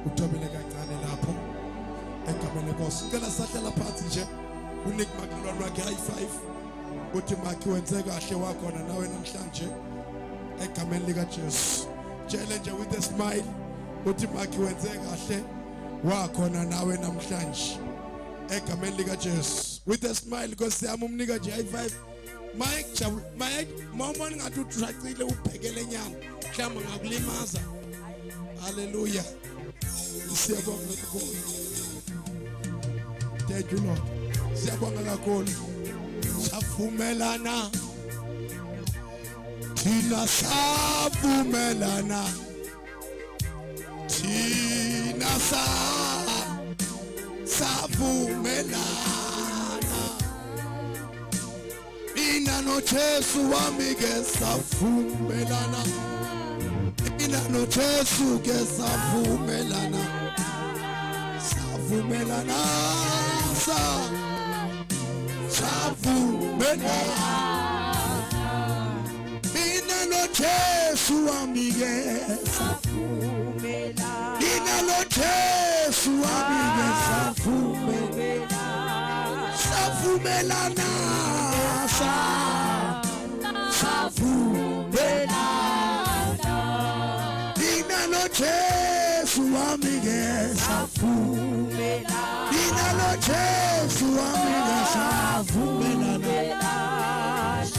Utobele kancane lapho egameni lenkosi. Ngicela sahlela phansi nje uNick makhelwane wakhe high five uthi makhi wenze kahle wakhona nawe namhlanje egameni lika Jesu. Tshele nje with a smile uthi makhi wenze kahle wakhona nawe namhlanje egameni lika Jesu. With a smile because siyama umnika nje high five. Mike jabul Mike mama ngathi utracile ubhekele nyanga mhlamba ngakulimaza. Hallelujah. Siyabonga kakhulu. Thank you Lord. Siyabonga kakhulu. Savumelana. Thina savumelana. Thina savumelana. Mina no Jesu wami ke savumelana. Mina no Jesu ke savumelana. Savumelana. Savumelana. Mina no Jesu wami ke savumelana. Mina no Jesu wami ke savumelana. Savumelana. Savumelana. Mina no Jesu wami ke savumelana. Mina no Jesu wami ke savumelana.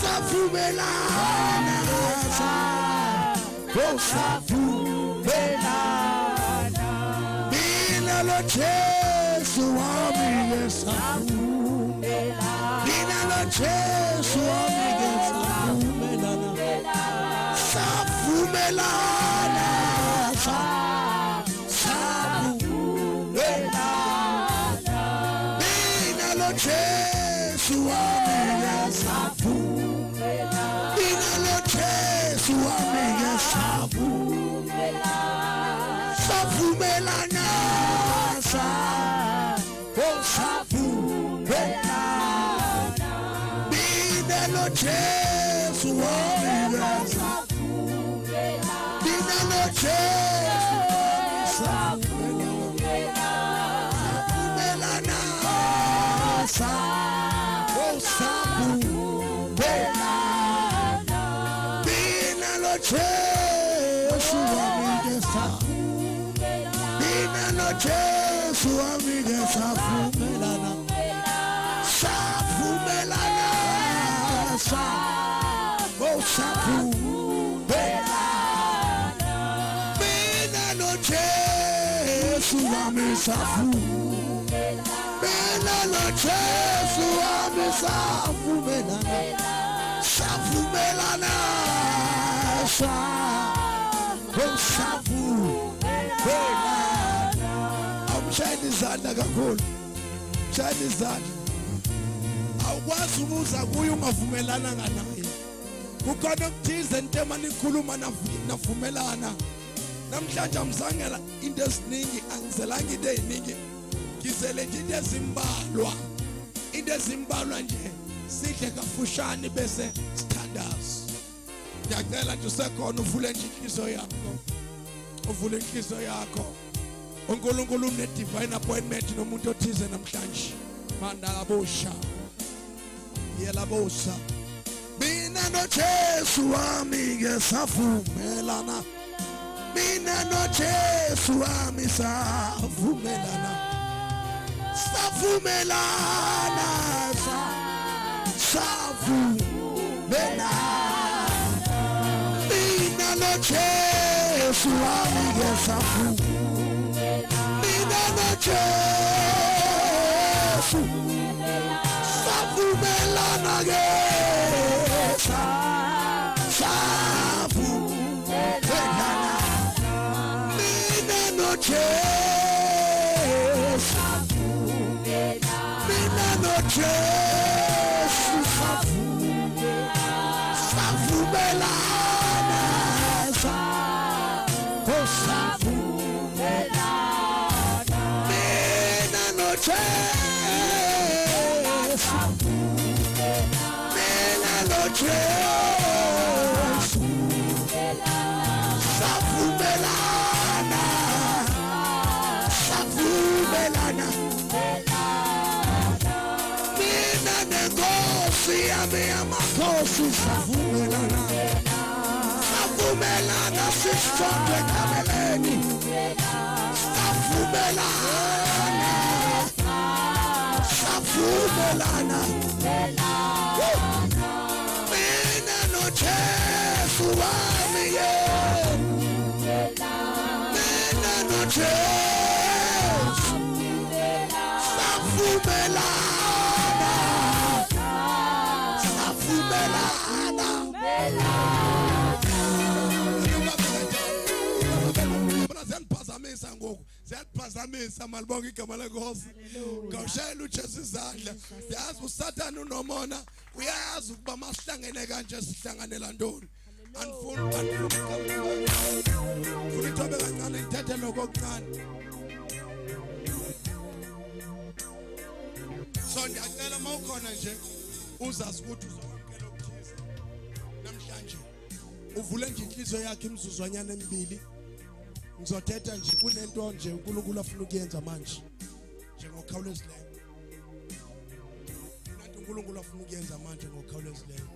Savumelana. Savumelana. Mina no Jesu wami ke savumelana. Mina no Jesu wami ke savumelana. Savumelana. Savumelana. Mina no Jesu wami ke savumelana. Mina no Jesu wami ke savumelana. Savumelana. Savumelana. Mina no Jesu wami ke savumelana. Mina no Jesu savumelana. Savumelana. Mina no Jesu wami ke savumelana. Mina no Jesu wami ke savumelana. Savumelana. Savumelana. Mina no Jesu wami savumelana. Mina no Jesu wami savumelana. Savumelana. Savumelana. Amshayini izandla kakhulu. Mshayini izandla. Awukwazi ukuza kuye ungavumelana naye. Kukhona okuthize into manikhuluma navumelana. Namhlanje amzangela into eziningi angizelanga into eziningi. Ngizele nje into ezimbalwa. Into ezimbalwa nje sidle kafushane bese sithandaza. Ngiyacela nje usekhona uvule nje inhliziyo yakho. Uvule inhliziyo yakho. uNkulunkulu une divine appointment nomuntu othize namhlanje. Manda kabusha. Yela bosa. Mina no Jesu wami ke savumelana. Mina no Jesu wami savumelana. Savumelana. Savumelana. Mina no Jesu wami ke savumelana. Mina no Jesu savumelana ke savumelana. Mina no Jesu savumelana. Mina no Jesu savumelana. Savumelana. Savumelana. Mina no Jesu savumelana. Mina no Jesu savumelana. Ami amakhosi savumelana. Savumelana sisonke kameleni. Savumelana. Savumelana. Mina no Jesu wami ye. Mina no Jesu. Savumelana. Ziyaphazamisa ngoku, ziyaphazamisa malibonke igama lenkosi. Ngawushayela uJesu izandla. Yazi uSathane unomona, uyazi ukuba masihlangene kanje sihlanganela ntoni. Andifuni ithobe kancane ngithethe lokho okuncane. So ndiyacela mawukhona nje uzazi ukuthi uzomkela okuthize. Namhlanje uvule nje inhliziyo yakhe imizuzwanyana emibili. Ngizothetha nje kunento nje uNkulunkulu afuna ukuyenza manje. Njengokhawulezileyo. Kunento uNkulunkulu afuna ukuyenza manje ngokhawulezileyo.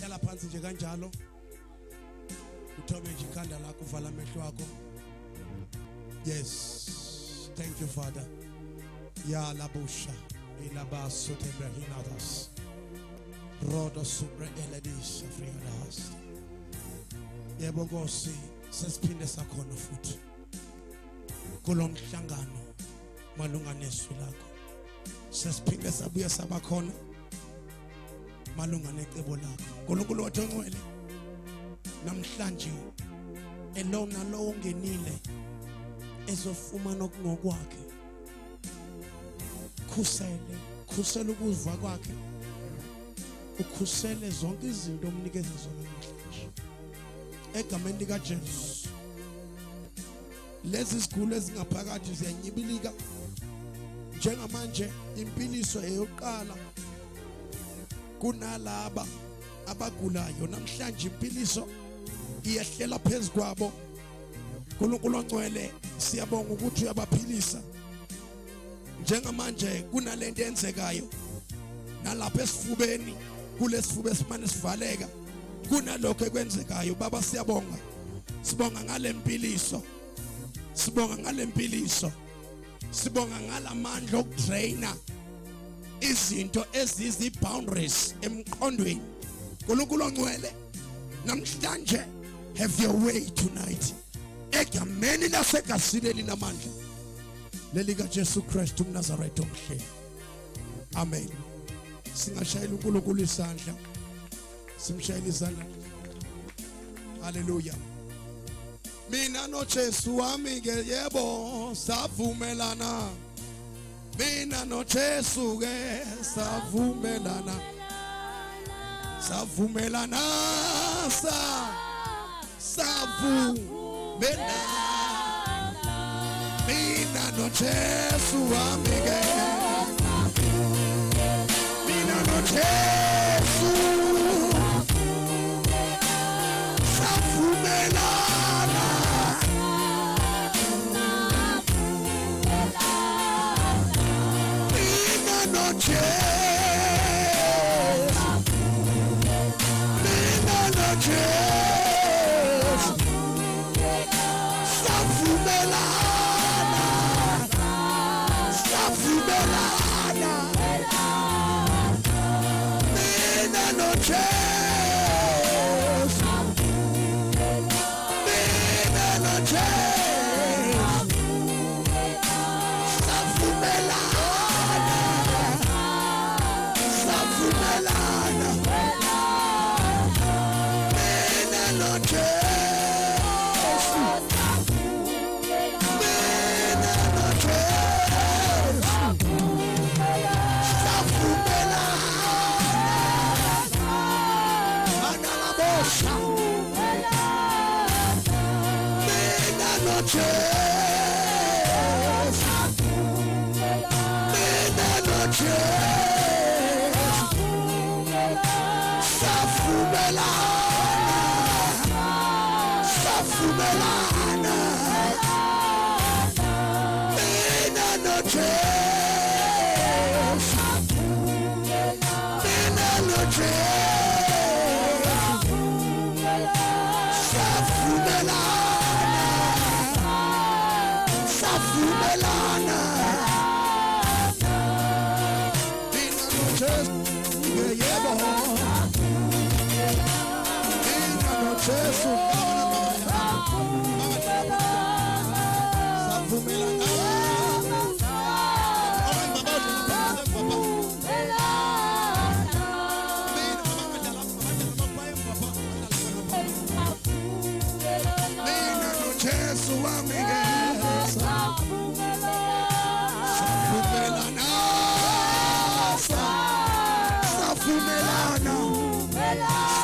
Yala phansi nje kanjalo. Uthobe nje ikhanda lakho uvala amehlo akho. Yes. Thank you, Father. Ya labusha ilaba sotebrahinadas. Rodo sobre eledis afriadas. Yebo Nkosi, sesiphinde sakhona futhi. Kulomhlangano malunga neswi lakho. Sesiphinde sabuya sabakhona malunga necebo lakho. uNkulunkulu wathi ongcwele. Namhlanje elona lo ungenile ezofumana okungokwakhe. Khusela ukuzwa kwakhe. Ukhusele zonke izinto omnikeza zona namhlanje. Egameni lika Jesu. Lezi zigulo ezingaphakathi ziyanyibilika. Njengamanje impiliso eyokuqala kunalaba abagulayo namhlanje impiliso iyehlela phezukwabo. uNkulunkulu ongcwele siyabonga ukuthi uyabaphilisa. Njengamanje kunalento enzekayo nalapha esifubeni kulesifuba esimane sivaleka kunalokho ekwenzekayo baba siyabonga. Sibonga ngalempiliso. Sibonga ngalempiliso. Sibonga ngalamandla okudraina izinto ezizi boundaries emqondweni. uNkulunkulu ongcwele namhlanje have your way tonight. Egameni lasegasini elinamandla lelika Jesu Kristu uMnazaretha omhle. Amen. Singashayela uNkulunkulu isandla. Simshayela isandla. Hallelujah. Mina no Jesu wami ke yebo savumelana. Mina no Jesu ke savumelana. Savumelana savumelana. Mina no Jesu wami ke. Mina no Jesu savumelana. Mina no Jesu. Mina no Jesu savumelana. Savumelana. Mina no Jesu. Mina no Jesu savumelana. Savumelana. Mina no Jesu. Mina no Jesu savumelana. Manalabosha. Mina no Jesu. Mina no Jesu savumelana. Savumelana. Mina no Jesu. Jesu wamikela savumelana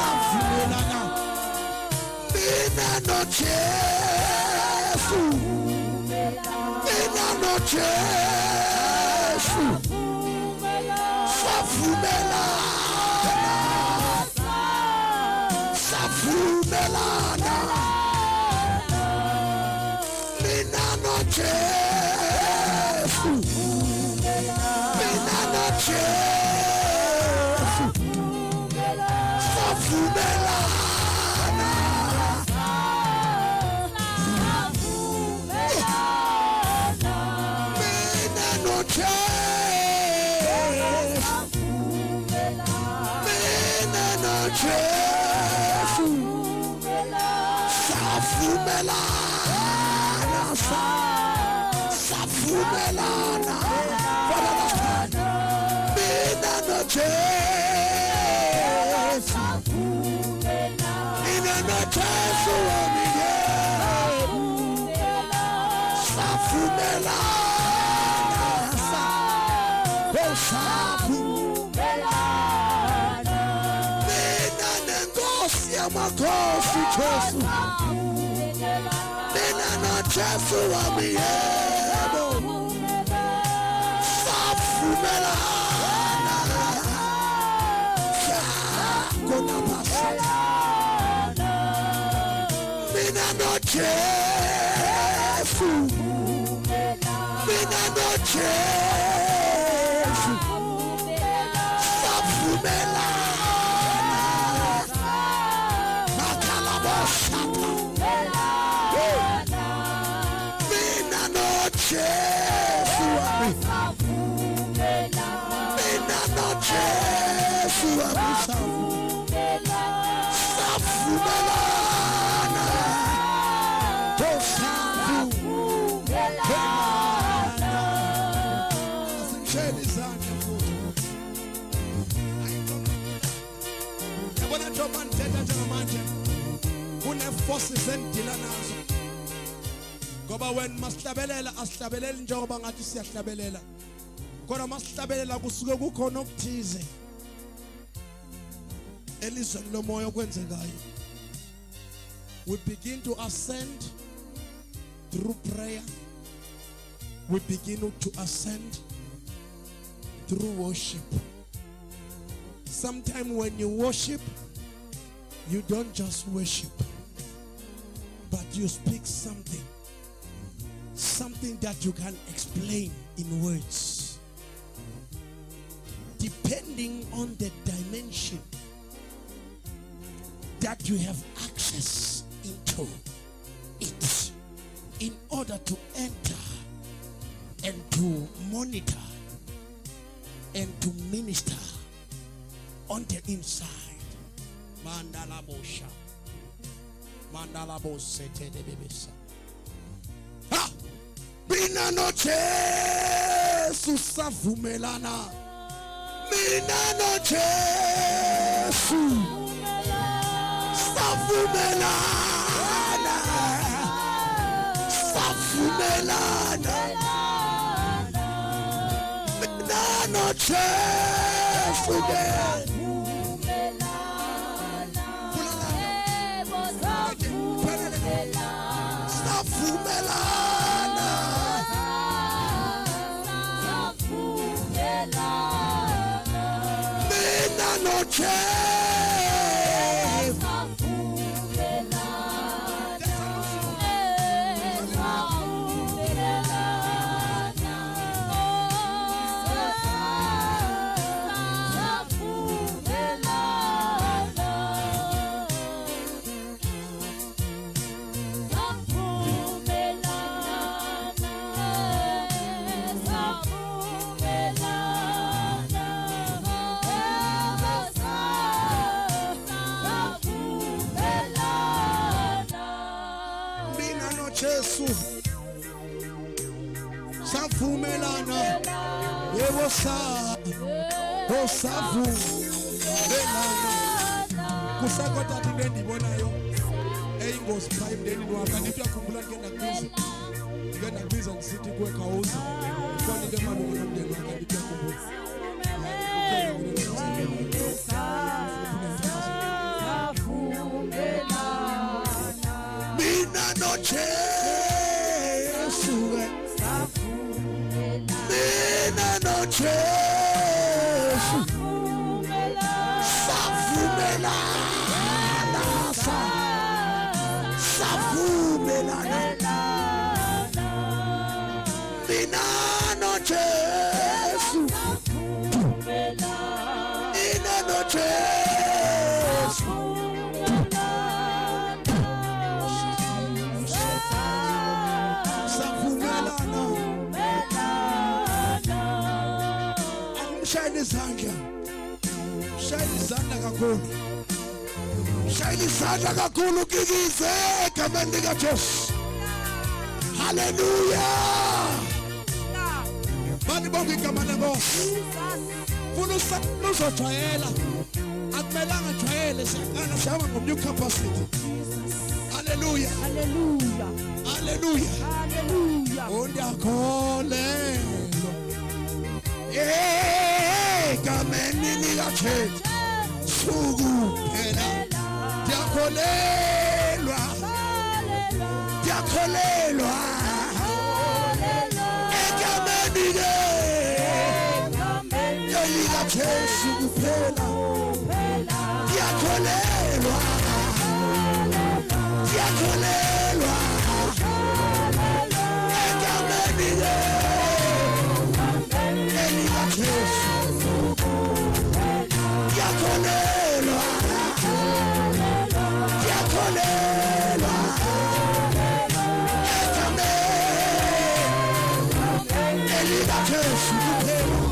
savumelana mina no Jesu mina no Jesu savumelana savumelana mina no Jesu mina no Jesu savumelana savumelana mina no Jesu mina no Jesu savumelana mina nenkosi yamakhosi Jesu mina no Jesu wamiyebo savumelana kona pasana mina no Jesu mina no Jesu savumelana makalabosata mina no Jesu mina no Jesu savumelana asimsheli izandla futhi yabona njengoba nithetha njengamanje kune-forces endila nazo ngoba wena masihlabelela asihlabeleli njengoba ngathi siyahlabelela kodwa masihlabelela kusuke kukhona okuthize elizweni lomoya okwenzekayo. We begin to ascend through prayer. We begin to ascend through worship. Sometimes when you worship, you don't just worship, but you speak something that you can explain in words. Depending on the dimension that you have access into it, in order to enter and to monitor and to minister on the inside. Mandala bosha, mandala bosete de bebesa. Ah, mina no Jesu savumelana, mina no Jesu savumelana, savumelana, mina no Jesu Jesu savumelana yewosa osavumelana kusakota ndindibonayo eyingo ngosipha emndenini wakho kanti uyakhumbula ngeke nakubiza ndisithi kuwe khawuze khona into emalunga nomndeni wakho kanti uyakhumbula mina noJesu mina noJesu savumelana mina noJesu mina noJesu savumelana angishayile izandla kakhulu shayile izandla kakhulu kikize egameni likaJesu haleluya bani bonke igama lenkosi funa uzojwayela akumelanga ajwayele siyaqala shaba ngomnew capacity haleluya haleluya haleluya haleluya ondiyakholelwa egameni likaJesu sukuphela ndiyakholelwa egameni likaJesu kuphela ndiyakholelwa egameni likaJesu ndiyakholelwa Yesu kuphela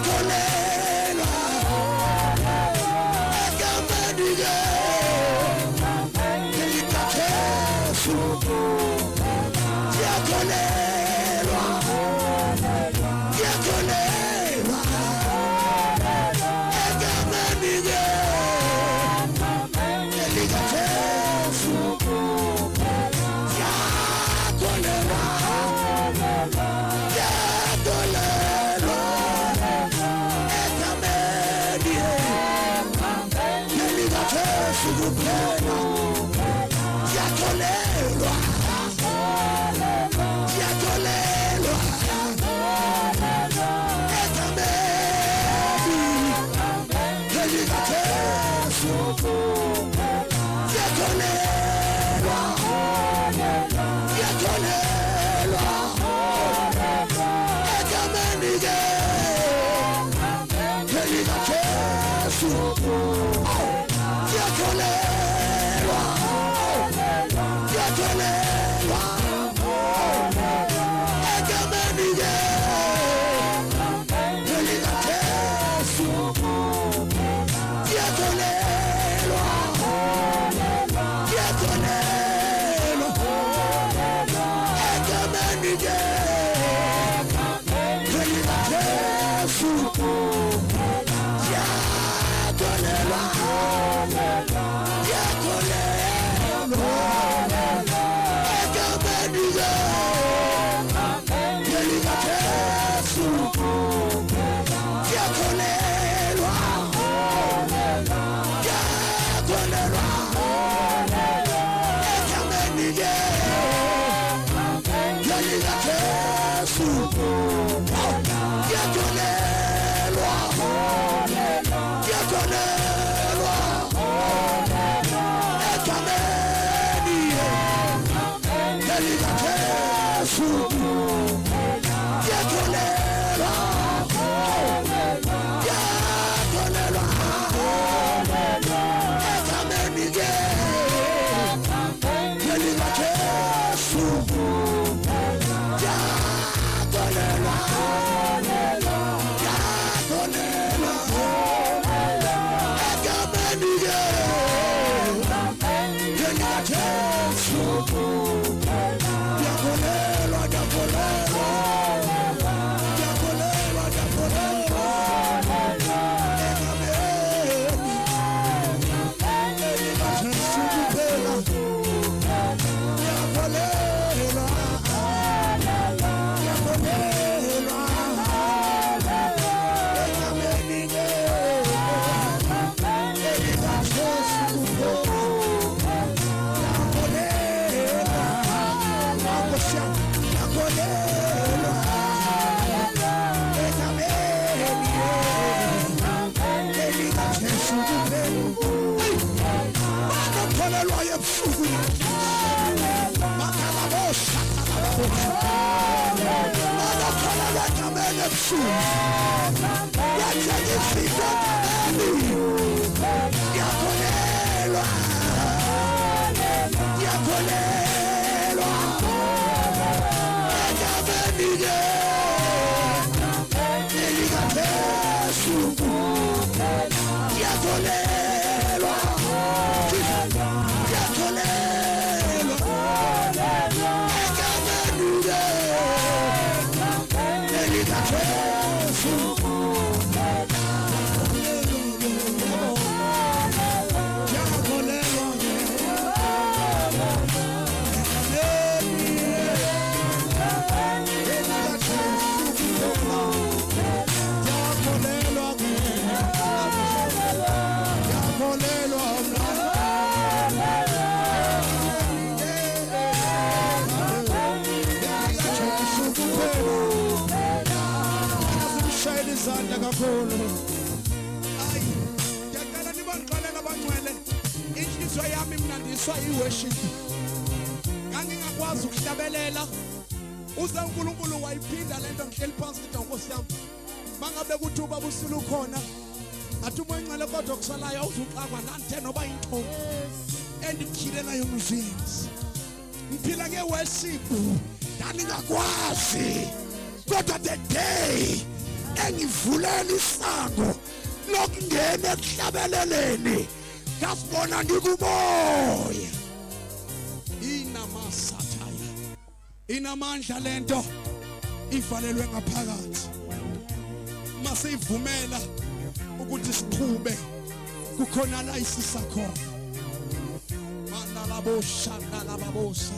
yakholelwa egameni likaJesu yakholelwa egameni likaJesu Jesu yakolelwa yakolelwa ekameni elika Jesu yakolelwa yakolelwa ekameni elika Jesu worship ngangingakwazi ukuhlabelela uze uNkulunkulu wayiphinda lento ngihleli phansi ngithi Nkosi yami mangabe kuthi ubaba usulu khona athi uma ingcele kodwa kusalayo awuzuxakwa nanthe noba into endikhilela yona uzinzi ngiphila ngeworship ngangingakwazi kodwa the day engivulela isango lokungena ekuhlabeleleni ngasibona ngikumoya inamasataya inamandla lento ivalelwe ngaphakathi masivumela ukuthi siqhube kukhona la isisa khona mana labo shanda lababosa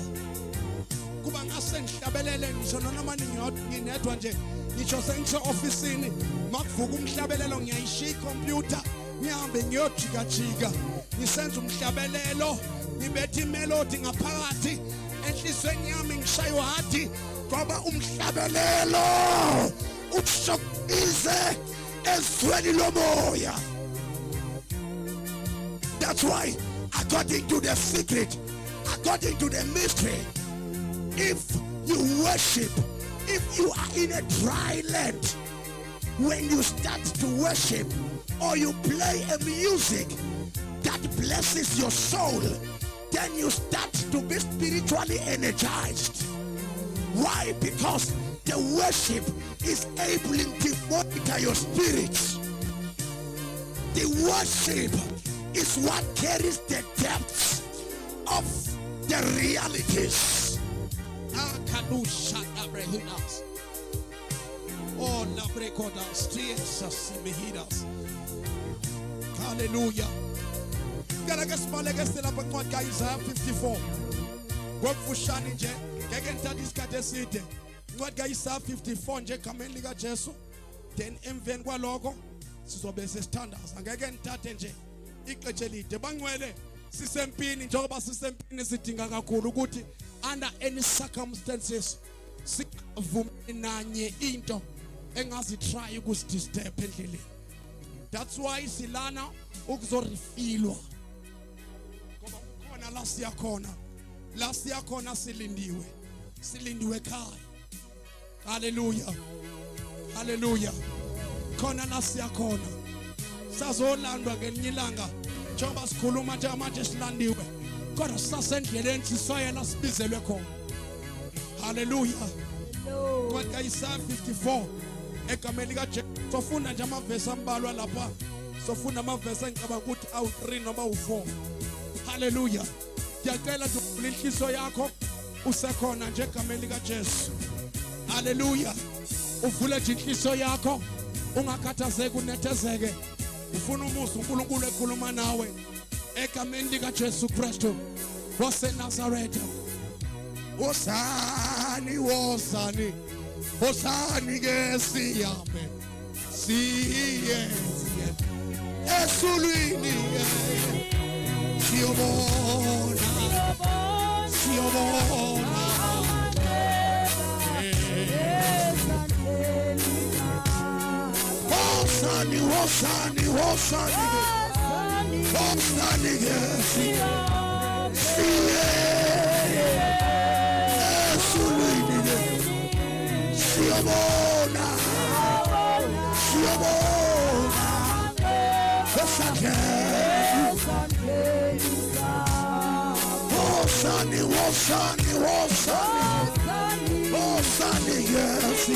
kuba ngase ngihlabelele ngisho noma nginedwa nje ngisho sengisho officeini makuvuka umhlabelelo ngiyayishiya icomputer ngihambe ngiyojika jika ngisenza umhlabelelo ngibethe imelody ngaphakathi enhlizweni yami ngishaywa hathi ngoba umhlabelelo ukushokize ezweni lomoya. That's why according to the secret, according to the mystery, if you worship, if you are in a dry land, when you start to worship or you play a music that blesses your soul, then you start to be spiritually energized. Why? Because the worship is able to monitor your spirits. The worship is what carries the depths of the realities. Oh, hallelujah. Gotta get small against the laptop one guy Isaiah 54. Work for Shani J. Again, that is got a city. What guy Isaiah 54 J. Come in Liga Jesu. Then Mvengwa logo. So base standards. And again, Tatenje. Ikajeli. The Bangwele. System pin in Joba system pin is sitting under any circumstances. singavumi nanye into engazitry ukusidisturb endleleni. That's why silana ukuzorefilwa. Ngoba kukhona la siya khona silindiwe ekhaya. Hallelujah. Hallelujah. Khona la siya khona. Sazolandwa ngelinye ilanga njengoba sikhuluma nje manje silandiwe. Kodwa sasendleleni sisoyela sibizelwe khona. Hallelujah. Kodwa Isaiah 54 egameni kaJesu sofunda nje amavesi ambalwa lapha. Sofunda amavesi engicabanga ukuthi awu3 noma u4. Hallelujah. Ngiyacela uvule inhliziyo yakho usekhona nje egameni kaJesu. Hallelujah. Uvule nje inhliziyo yakho ungakhathazeki unethezeke. Ufuna umusa uNkulunkulu ekhuluma nawe egameni likaJesu Kristu waseNazaretha. Wosani ke sihambe siye esulwini siyobona Wosani ke siye esulwini siyobona Wosani yes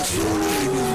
esulwini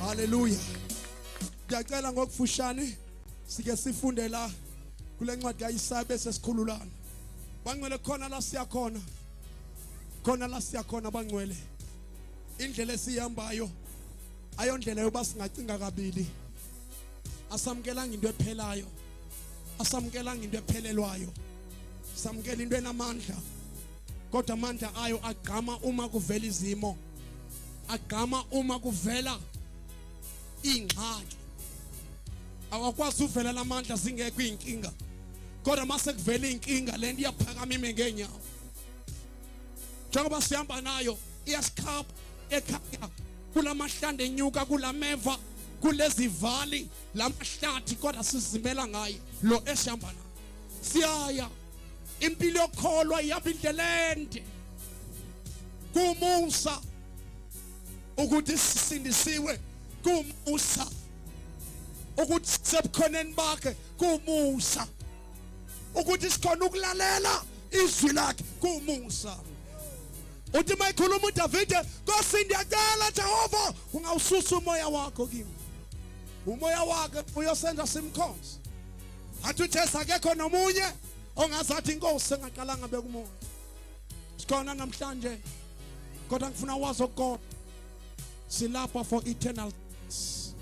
Hallelujah. Ngiyacela ngokufushane sike sifunde la kule ncwadi kaIsaya bese sikhululana. Bangcwele khona la siyakhona. Khona la siyakhona bangcwele. Indlela esihambayo ayondlela yoba singacinga kabili. Asamkelanga into ephelayo. Asamkelanga into ephelelwayo. Samkela into enamandla. Kodwa amandla ayo agqama uma kuvela izimo. Agama uma kuvela ingxaki. Awakwazi uvela lamandla singekho inkinga. Kodwa mase kuvela inkinga lento iyaphakama ime ngenyawo. Njengoba sihamba nayo iyasikhapha ekhaya kulamahlande enyuka kulameva kulezi vali lamahlathi kodwa sizimela ngaye lo esihamba nayo. Siyaya impilo yokholwa ihamba indlela ende. Kumusa ukuthi sisindisiwe kumusa ukuthi sebukhoneni bakhe kumusa ukuthi sikhona ukulalela izwi lakhe kumusa. Uthi mayikhuluma uDavide Nkosi ndiyacela Jehova ungawususa umoya wakho kimi. Umoya wakhe uyosenza simkhonze. Athi uJesu akekho nomunye ongazathi inkosi engaqalanga bekumoya. Sikhona namhlanje kodwa ngifuna wazi okukodwa. Silapha for eternal things.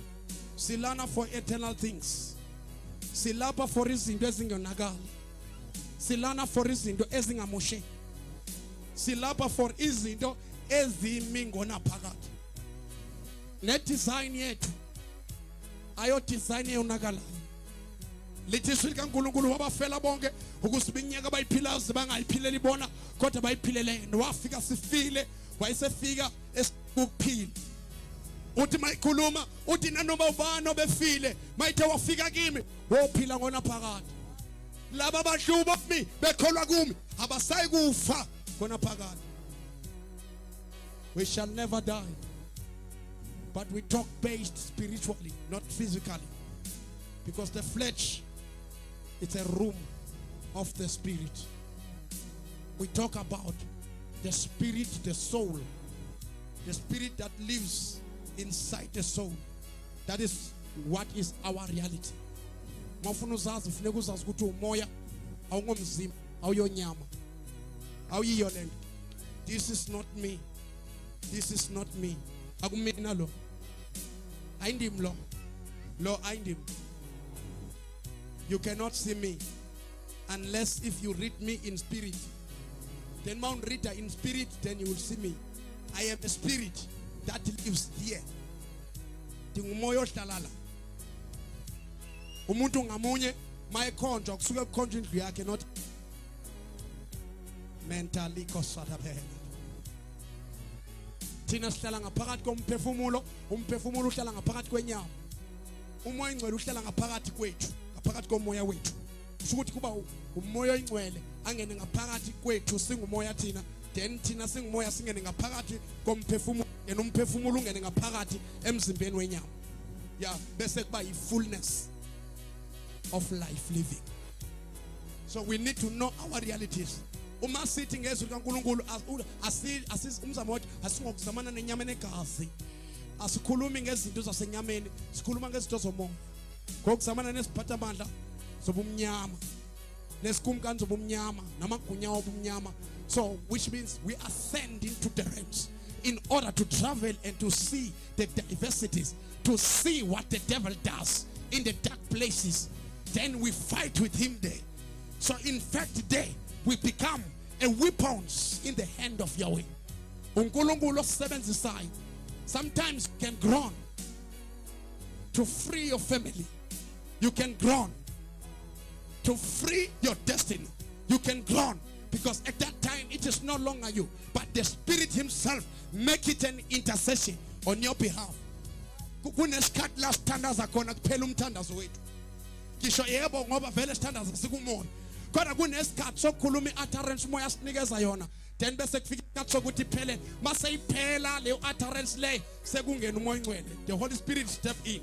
Silana for eternal things. Silapha for izinto ezingonakali. Silana for izinto ezingamosheki. Silapha for izinto ezimingona phakathi. Ne design yethu ayo design eyonakalayo. Lithi sikaNkulunkulu wabafela bonke ukusibinyeka bayiphilayo bangayiphilela ibona kodwa bayiphilele wafika sifile wayesefika esikuphila. Uthi mayikhuluma uthi nanoma ubani obefile mayithe wafika kimi wophila ngona phakathi. Laba abahlubo bami bekholwa kumi abasayi kufa ngona phakathi. We shall never die But we talk based spiritually, not physically. Because the flesh, it's a room of the spirit. We talk about the spirit, the soul. The spirit that lives inside the soul. That is what is our reality. Mafuna uzazi funeka uzazi ukuthi umoya awungomzimba awuyonyama awuyiyo lento. This is not me. This is not me. Akumina lo. Ayindim lo. Lo ayindim. You cannot see me unless if you read me in spirit. Then Mount Rita in spirit, then you will see me. I am a spirit that lives here. Tingumoyo hlalala. Umuntu ngamunye mayekhonjwa kusuka kukhonjwa indlu yakhe not mentally kosadaphela. Thina sihlala ngaphakathi komphefumulo, umphefumulo uhlala ngaphakathi kwenyama. Umoya ingcwele uhlala ngaphakathi kwethu, ngaphakathi komoya wethu. Kusho ukuthi kuba umoya ingcwele angene ngaphakathi kwethu singumoya thina, then thina singumoya singene ngaphakathi komphefumulo, yena umphefumulo ungene ngaphakathi emzimbeni wenyama. Yeah, bese kuba fullness of life living. So we need to know our realities. Uma sithi ngezwi kaNkulunkulu umzamo wathi asingokuzamana nenyama negazi. Asikhulumi ngezinto zasenyameni, sikhuluma ngezinto zomoya. Ngokuzamana nesiphathamandla zobumnyama, nesikumkani zobumnyama, namagunya obumnyama. So which means we ascend into the realms in order to travel and to see the diversities, to see what the devil does in the dark places. Then we fight with him there. So in fact today we become a weapons in the hand of Yahweh. uNkulunkulu osebenzisayo. Sometimes you can groan to free your family. You can groan to free your destiny. You can groan because at that time it is no longer you, but the Spirit himself make it an intercession on your behalf. Kunesikhathi la sithandaza khona kuphela umthandazo wethu. Ngisho yebo ngoba vele sithandaza sikumoya. Kodwa kunesikhathi sokukhuluma i-utterance umoya sinikeza yona. Then bese kufika isikhathi sokuthi iphele. Mase iphela le utterance le sekungena umoya ingcwele. The Holy Spirit step in.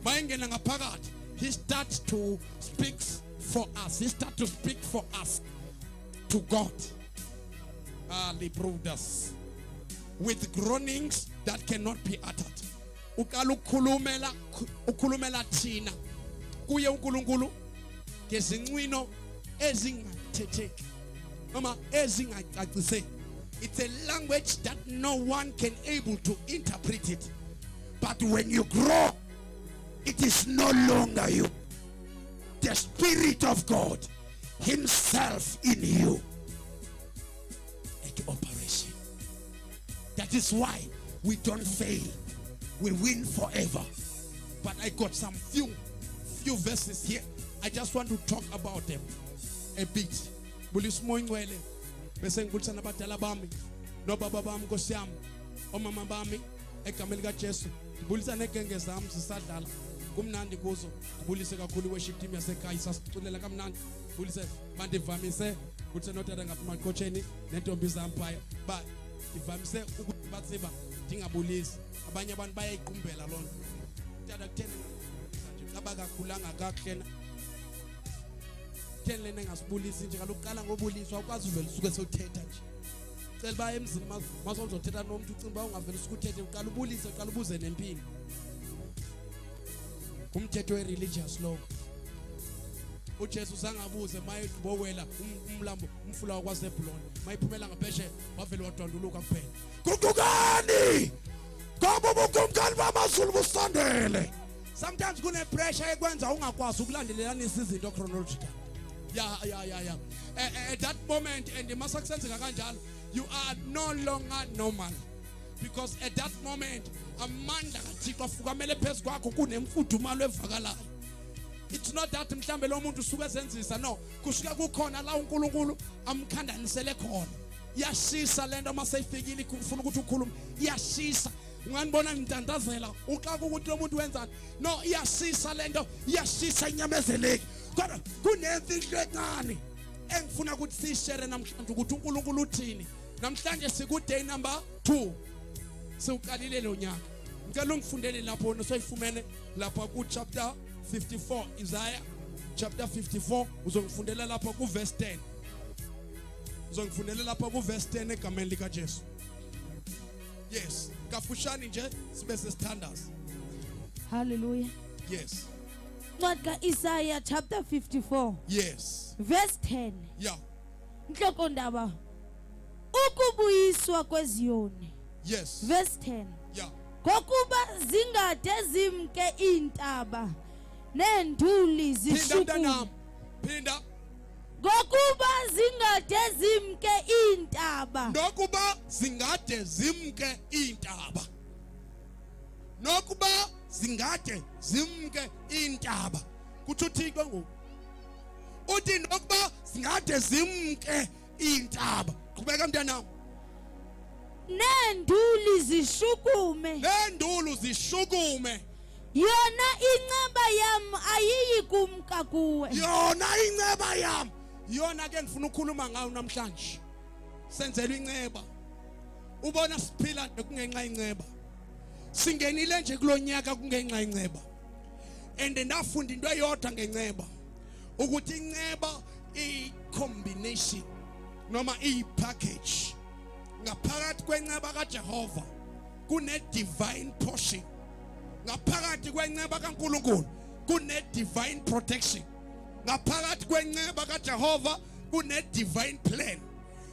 Mayengena ngaphakathi. He starts to speak for us. He starts to speak for us to God. Librodas. With groanings that cannot be uttered. Ukala ukhulumela thina kuye uNkulunkulu ngezincwino ezingathetheki noma ezingacaciseki. It's a language that no one can able to interpret it. But when you grow, it is no longer you. The Spirit of God himself in you at operation. That is why we don't fail. We win forever. But I got some few verses here. I just want to talk about them a bit. Bulismo ingwele bese ngibulisa nabadala bami nobaba bami Nkosi yami omama bami egameni kaJesu. Ngibulisa negenge zami sisadlala kumnandi kuzo. Ngibulise kakhulu worship team yasekhaya sasiculela kamnandi. Ngibulise manje vamise ukuthi notata ngaphuma coacheni nentombi zampaya ba ivamise ukuthi batsiba ngingabulisi. Abanye abantu bayayiqumbela lonto. Tata kutheni nje abakakhulanga kakuhle. Kutheni lena ngasibulisi nje kalokuqala ngobuliswa ukwazi uvela usuke sewuthetha nje. Cela ba emzini masozothetha nomuntu ucimba ungavela usukuthethe uqala ubulise uqala ubuze nempilo. Umthetho we-religious law. uJesu sangabuze mayibowela umlambo umfula wakwaZebuloni mayiphumela ngapheshe wavela wadwanduluka kuphela. Kugugani ngoba ubukumkani bamazulu busondele. Sometimes kune pressure ekwenza ungakwazi ukulandelanisa izinto chronological. Yeah. At that moment and masakusenzeka kanjalo you are no longer normal. Because at that moment amandla kaThixo afukamele phezu kwakho kunemfudumalo evakalayo. It's not that mhlambe lo muntu usuke ezenzisa, no, kusuka kukhona la uNkulunkulu amkhandanisele khona. Yashisa lento maseyifikile kufuna ukuthi ukhulume. Yashisa. Unganibona ngintandazela uxaka ukuthi lo muntu wenzani. No, yashisa lento, yashisa inyamezeleki. Kodwa kunemfihlo encane engifuna ukuthi sishare namhlanje ukuthi uNkulunkulu uthini. Namhlanje siku day number 2. Siuqalile lo nyaka. ngicela ungifundele lapho usoyifumene lapha ku chapter 54 Isaiah chapter 54 uzongifundela lapha ku verse 10 uzongifundela lapha ku verse 10 egameni lika Jesu. Yes, kafushani nje sibe sesithandaza. Hallelujah. Yes. Ncwadi kaIsaiah chapter 54 Yes. verse 10. Yeah. Inhloko ndaba ukubuyiswa kweZiyoni. Yes. Verse 10. Yeah. Ngokuba zingade zimke intaba nenduli zishukume. Pinda. Ngokuba zingade zimke intaba. Nokuba zingade zimke intaba. Nokuba zingade zimke intaba. Kuthi uThixo ngoku. Uthi nokuba zingade zimke intaba. Qhubeka mntanami. Nenduli zishukume. Nendulu zishukume. Yona inceba yam ayiyi kumka kuwe. Yona inceba yami. Yona ke ngifuna ukukhuluma ngayo namhlanje. Senzelwe inceba. Ubona siphila kungenxa inceba. Singenile nje kulonyaka kungenxa inceba. And ndafunda into eyodwa ngenceba. Ukuthi inceba i-combination noma i-package. Ngaphakathi kwenceba kaJehova kune divine portion. Ngaphakathi kwenceba kaNkulunkulu kune divine protection. Ngaphakathi kwenceba kaJehova kune divine plan.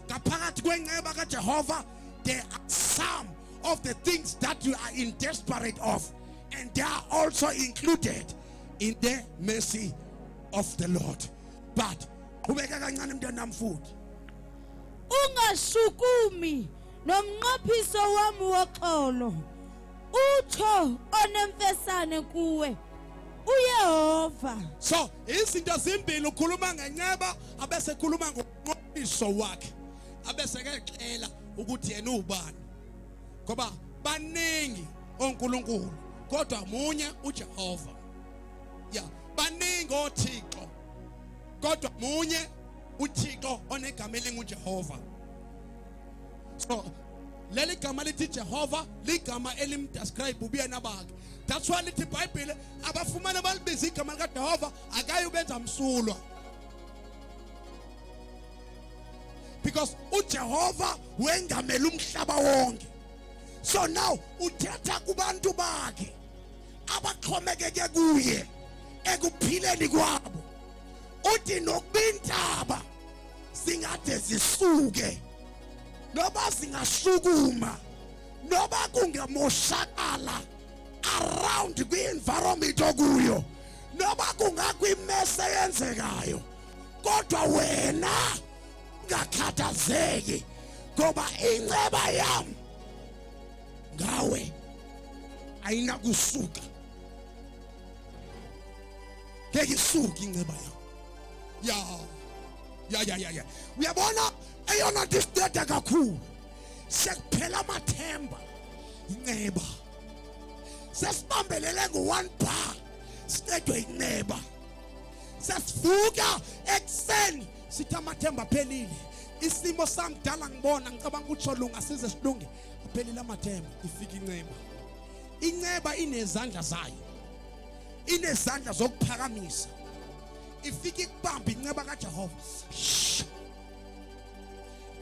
Ngaphakathi kwenceba kaJehova there are some of the things that you are in desperate of, and they are also included in the mercy of the Lord. But qhubeka kancane mntanami futhi. Ungashukumi nomnqophiso wami woxolo. Utho onemfesane kuwe uYehova. So izinto zimbili ukhuluma ngenceba abese ekhuluma ngomnqophiso wakhe. Abese kexela ukuthi yena ubani. Ngoba baningi onkulunkulu kodwa munye uJehova. Yeah, baningi oThixo kodwa munye uThixo onegama elinguJehova. So leli gama lithi Jehova ligama elimdescribe ubuyena bakhe. That's why lithi iBhayibheli abafumana balibiza igama likaJehova akayi ubenza msulwa. Because uJehova wengamela umhlaba wonke. So now uthetha kubantu bakhe abaxhomekeke kuye ekuphileni kwabo. Uthi nokubintaba singade zisuke noba singashukuma noba kungemoshakala around kwi-environment okuyo noba kungakwimese yenzekayo kodwa wena ngakhathazeki ngoba inceba yami ngawe ayinakusuka. Ngeke isuke inceba yami. Ya. Uyabona eyona disdeda kakhulu. Sekuphela amathemba inceba. Sesibambelele ngo1 bar sidedwe inceba. Sesivuka ekseni sithi amathemba aphelile. Isimo samdala ngibona ngicabanga ukuthi solunga size silunge. Aphelile amathemba ifika inceba. Inceba inezandla zayo. Inezandla zokuphakamisa. Ifika ikubamba inceba kaJehova.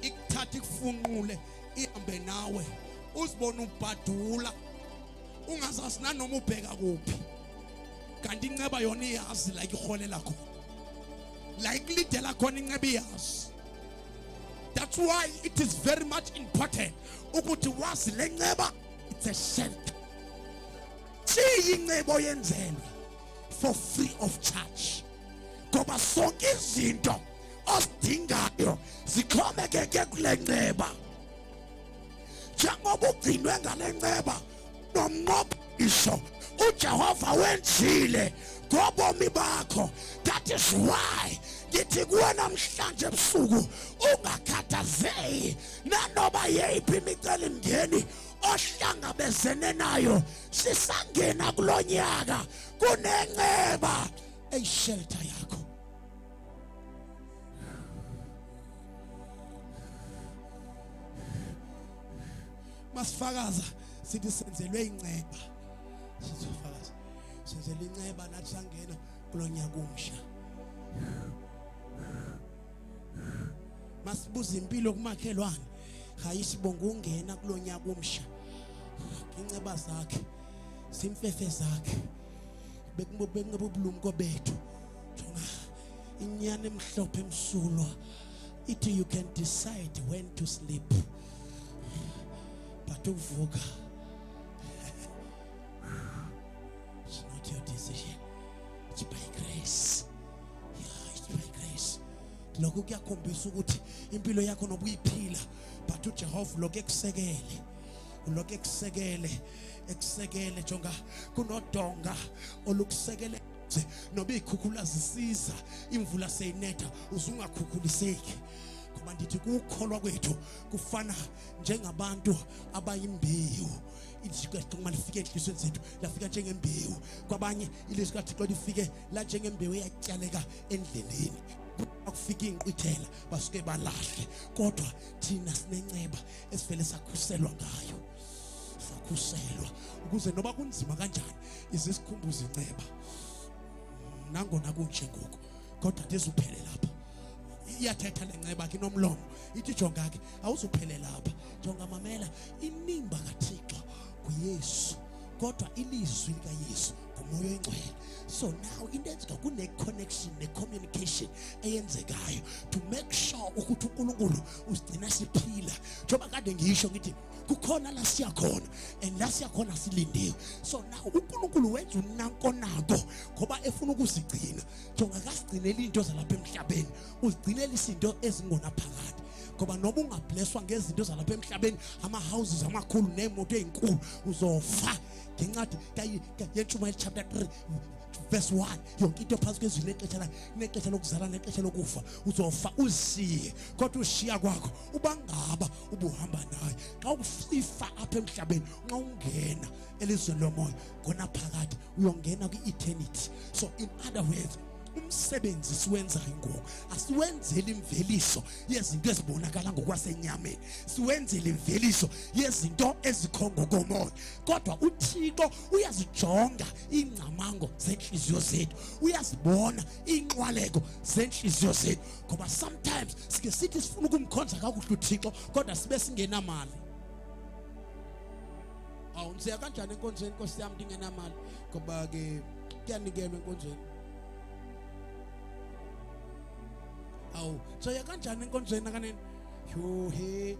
Ikuthatha ikufunqule ihambe nawe. Uzibona ubhadula. Ungazazi nanoma ubheka kuphi. Kanti inceba yona iyazi la iholela khona. La ikulidela khona inceba iyazi. That's why it is very much important ukuthi wazi le nceba it's a shelter. Siyi inceba oyenzelwe for free of charge. Ngoba sonke izinto osidingayo zixhomekeke kule nceba. Njengoba ugcinwe ngale nceba nomnqophiso uJehova wenzile ngobomi bakho. That is why ngithi kuwe namhlanje ebusuku ungakhathazeki nanoba yeyiphi imicelimngeni ohlangabezene nayo. Sisangena kulonyaka kunenceba eyishelter yakho. Masifakaza sithi senzelwe inceba sizofakaza senzelwe inceba nathi sangena kulonyaka omsha masibuza impilo kumakhelwane hayi sibonga ungena kulonyaka omsha inceba zakhe simfefe zakhe bekubulumko bethu jonga inyane emhlophe emsulwa ithi you can decide when to sleep but uvuka it's not your decision, it's by grace. Yeah, it's by grace. Lokho kuyakhombisa ukuthi impilo yakho nobuyiphila but uJehova lokho ekusekele jonga kunodonga olukusekele noba ikhukhula zisiza imvula seyinetha uzungakhukuliseki ngoba ndithi ukukholwa kwethu kufana njengabantu abayimbewu ilizwi kaThixo malifike enhlizweni zethu lafika njengembewu kwabanye ilizwi kaThixo lifike la njengembewu eyatyaleka endleleni akufika inqwithela basuke balahle kodwa thina sinenceba esivele sakhuselwa ngayo sakhuselwa ukuze noba kunzima kanjani izisikhumbuza inceba nangona kunje ngoku kodwa ndizuphele lapha iyathetha lenceba ke nomlomo ithi jonga ke awuzuphele lapha jonga mamela inimba kaThixo kuYesu kodwa ilizwi likaYesu ngumoya oyingcwele so now intenzeka kune connection ne communication eyenzekayo to make sure ukuthi uNkulunkulu usigcina siphila njoba kade ngisho ngithi kukhona la siyakhona and la siyakhona silindiwe so now uNkulunkulu wenza unankonako ngoba efuna ukusigcina jonga kasigcinele into zalapha emhlabeni uzigcinele izinto ezingona phakathi ngoba noba ungablesswa ngezinto zalapha emhlabeni ama houses amakhulu neemoto ezinkulu uzofa ngencwadi kaYeshumayeli chapter 3 verse 1 yonke into phansi kwezulu nexesha lokuzala nexesha lokufa uzofa usiye kodwa ushiya kwakho ubangaba ubuhamba naye xa usifa apha emhlabeni nxa ungena elizweni lomoya khona phakathi uyongena kwi-eternity so in other words umsebenzi siwenzayo ngoku asiwenzeli imveliso yezinto ezibonakala ngokwasenyameni siwenzele imveliso yezinto ezikhongo komoya kodwa uThixo uyazijonga ingcamango zenhliziyo zethu uyazibona inqwaleko zenhliziyo zethu ngoba sometimes sike sithi sifuna ukumkhonza kakuhle uThixo kodwa sibe singenamali awunsiya kanjani enkonzweni Nkosi yami ndingenamali ngoba ke kuyanikelwa enkonzweni awu so yakanjani enkonzweni akanene yo he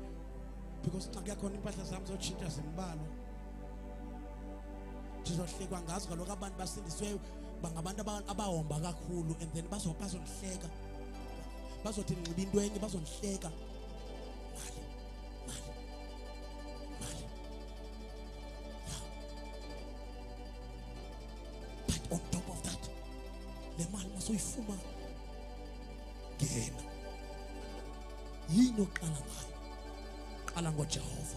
because xa kuyakhona impahla zami zotshintsha zimbalo ndizohlekwa ngazo kaloku abantu basindisiweyo bangabantu abahomba kakhulu and then bazondihleka bazothi ngibe into enye bazondihleka mali yeah. But on top of that le mali masoyifuma ngena yini oqala ngayo qala ngoJehova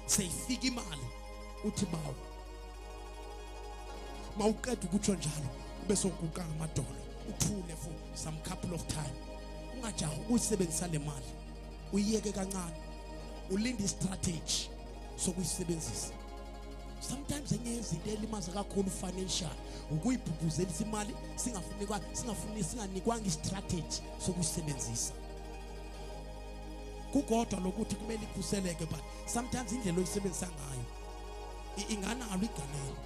seyifika imali uthi bawo mawuqeda ukutsho njalo ube sokuqa amadolo uthule for some couple of time ungajahi ukuyisebenzisa le mali uyiyeke kancane ulinde istrategy sokuyisebenzisa sometimes enye izinto elimaza kakhulu financial ukuyibhubhuzelisa imali singanikwanga istrategy sokuyisebenzisa kukodwa lokuthi kumele ikhuseleke but sometimes indlela oyisebenzisa ngayo inganalo igalelo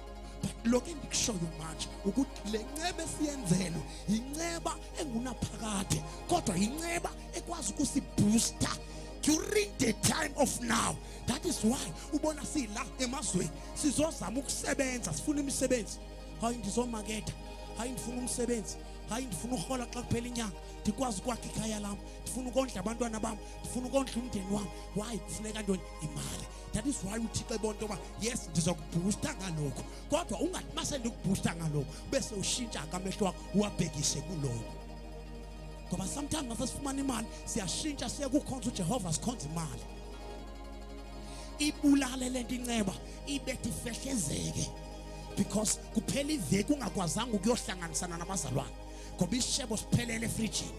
but lokho endikushoyo manje ukuthi le nceba esiyenzelwe inceba engunaphakade kodwa inceba ekwazi ukusibooster during the time of now. That is why ubona sila emazweni sizozama ukusebenza sifuna imisebenzi hayi ndizomaketha hayi ndifuna umsebenzi hayi ndifuna uhola xa kuphela inyanga ndikwazi ukwakha ikhaya lami ndifuna ukondla abantwana bami ndifuna ukondla umndeni wami why kufuneka ntoni imali. That is why uThixo ebona ngoba yes ndizokubooster ngalokho kodwa ungathi mase ndikubooster ngalokho bese ushintsha amehlo wakho uwabhekise kuloko ngoba sometimes masifumana imali siyashintsha siya kukhonza uJehova sikhonza imali ibulale lento inceba ibethe ifehlezeke because kuphela iveki ungakwazanga ukuyohlanganisana nabazalwane ngoba isishebo siphelele efrijini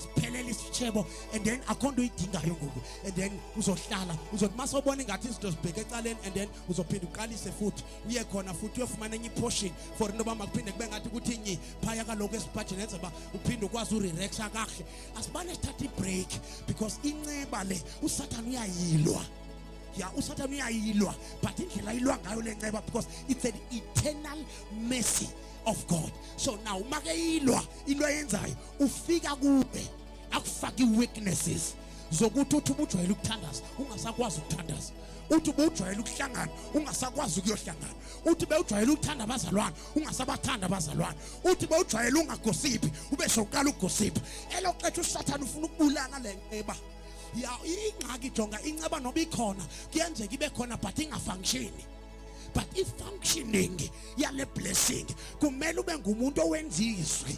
siphelele isitshebo and then akhonto uyidingayo ngoku and then uzohlala uzothi masobona ngathi izinto zibheke ecaleni and then uzophinda uqalise futhi uye khona futhi uyofumana enye iportion for into yoba makuphinde kube ngathi ukuthi inye phaya kaloku esiphathi nenza uba uphinde ukwazi urereksha kahle asibane sithatha ibreak because inceba le usathane uyayilwa usathane uyayilwa but indlela ayilwa ngayo le nceba because it's an eternal mercy of God. So now make ilwa into yenzayo ufika kube akufaka weaknesses zokuthi uthi ubujwayele ukuthandaza ungasakwazi ukuthandaza uthi ubujwayele ukuhlangana ungasakwazi ukuyohlangana uthi bewujwayele ukuthanda abazalwane ungasabathanda abazalwane uthi bewujwayele ungagosiphi ube soqala ukugosipha eloqethu usathane ufuna ukubulala le nceba ingxaki jonga inceba noba ikhona kuyenzeka ibe khona but ingafunctioni. But if functioning yale blessing kumele ube ngumuntu owenzizwe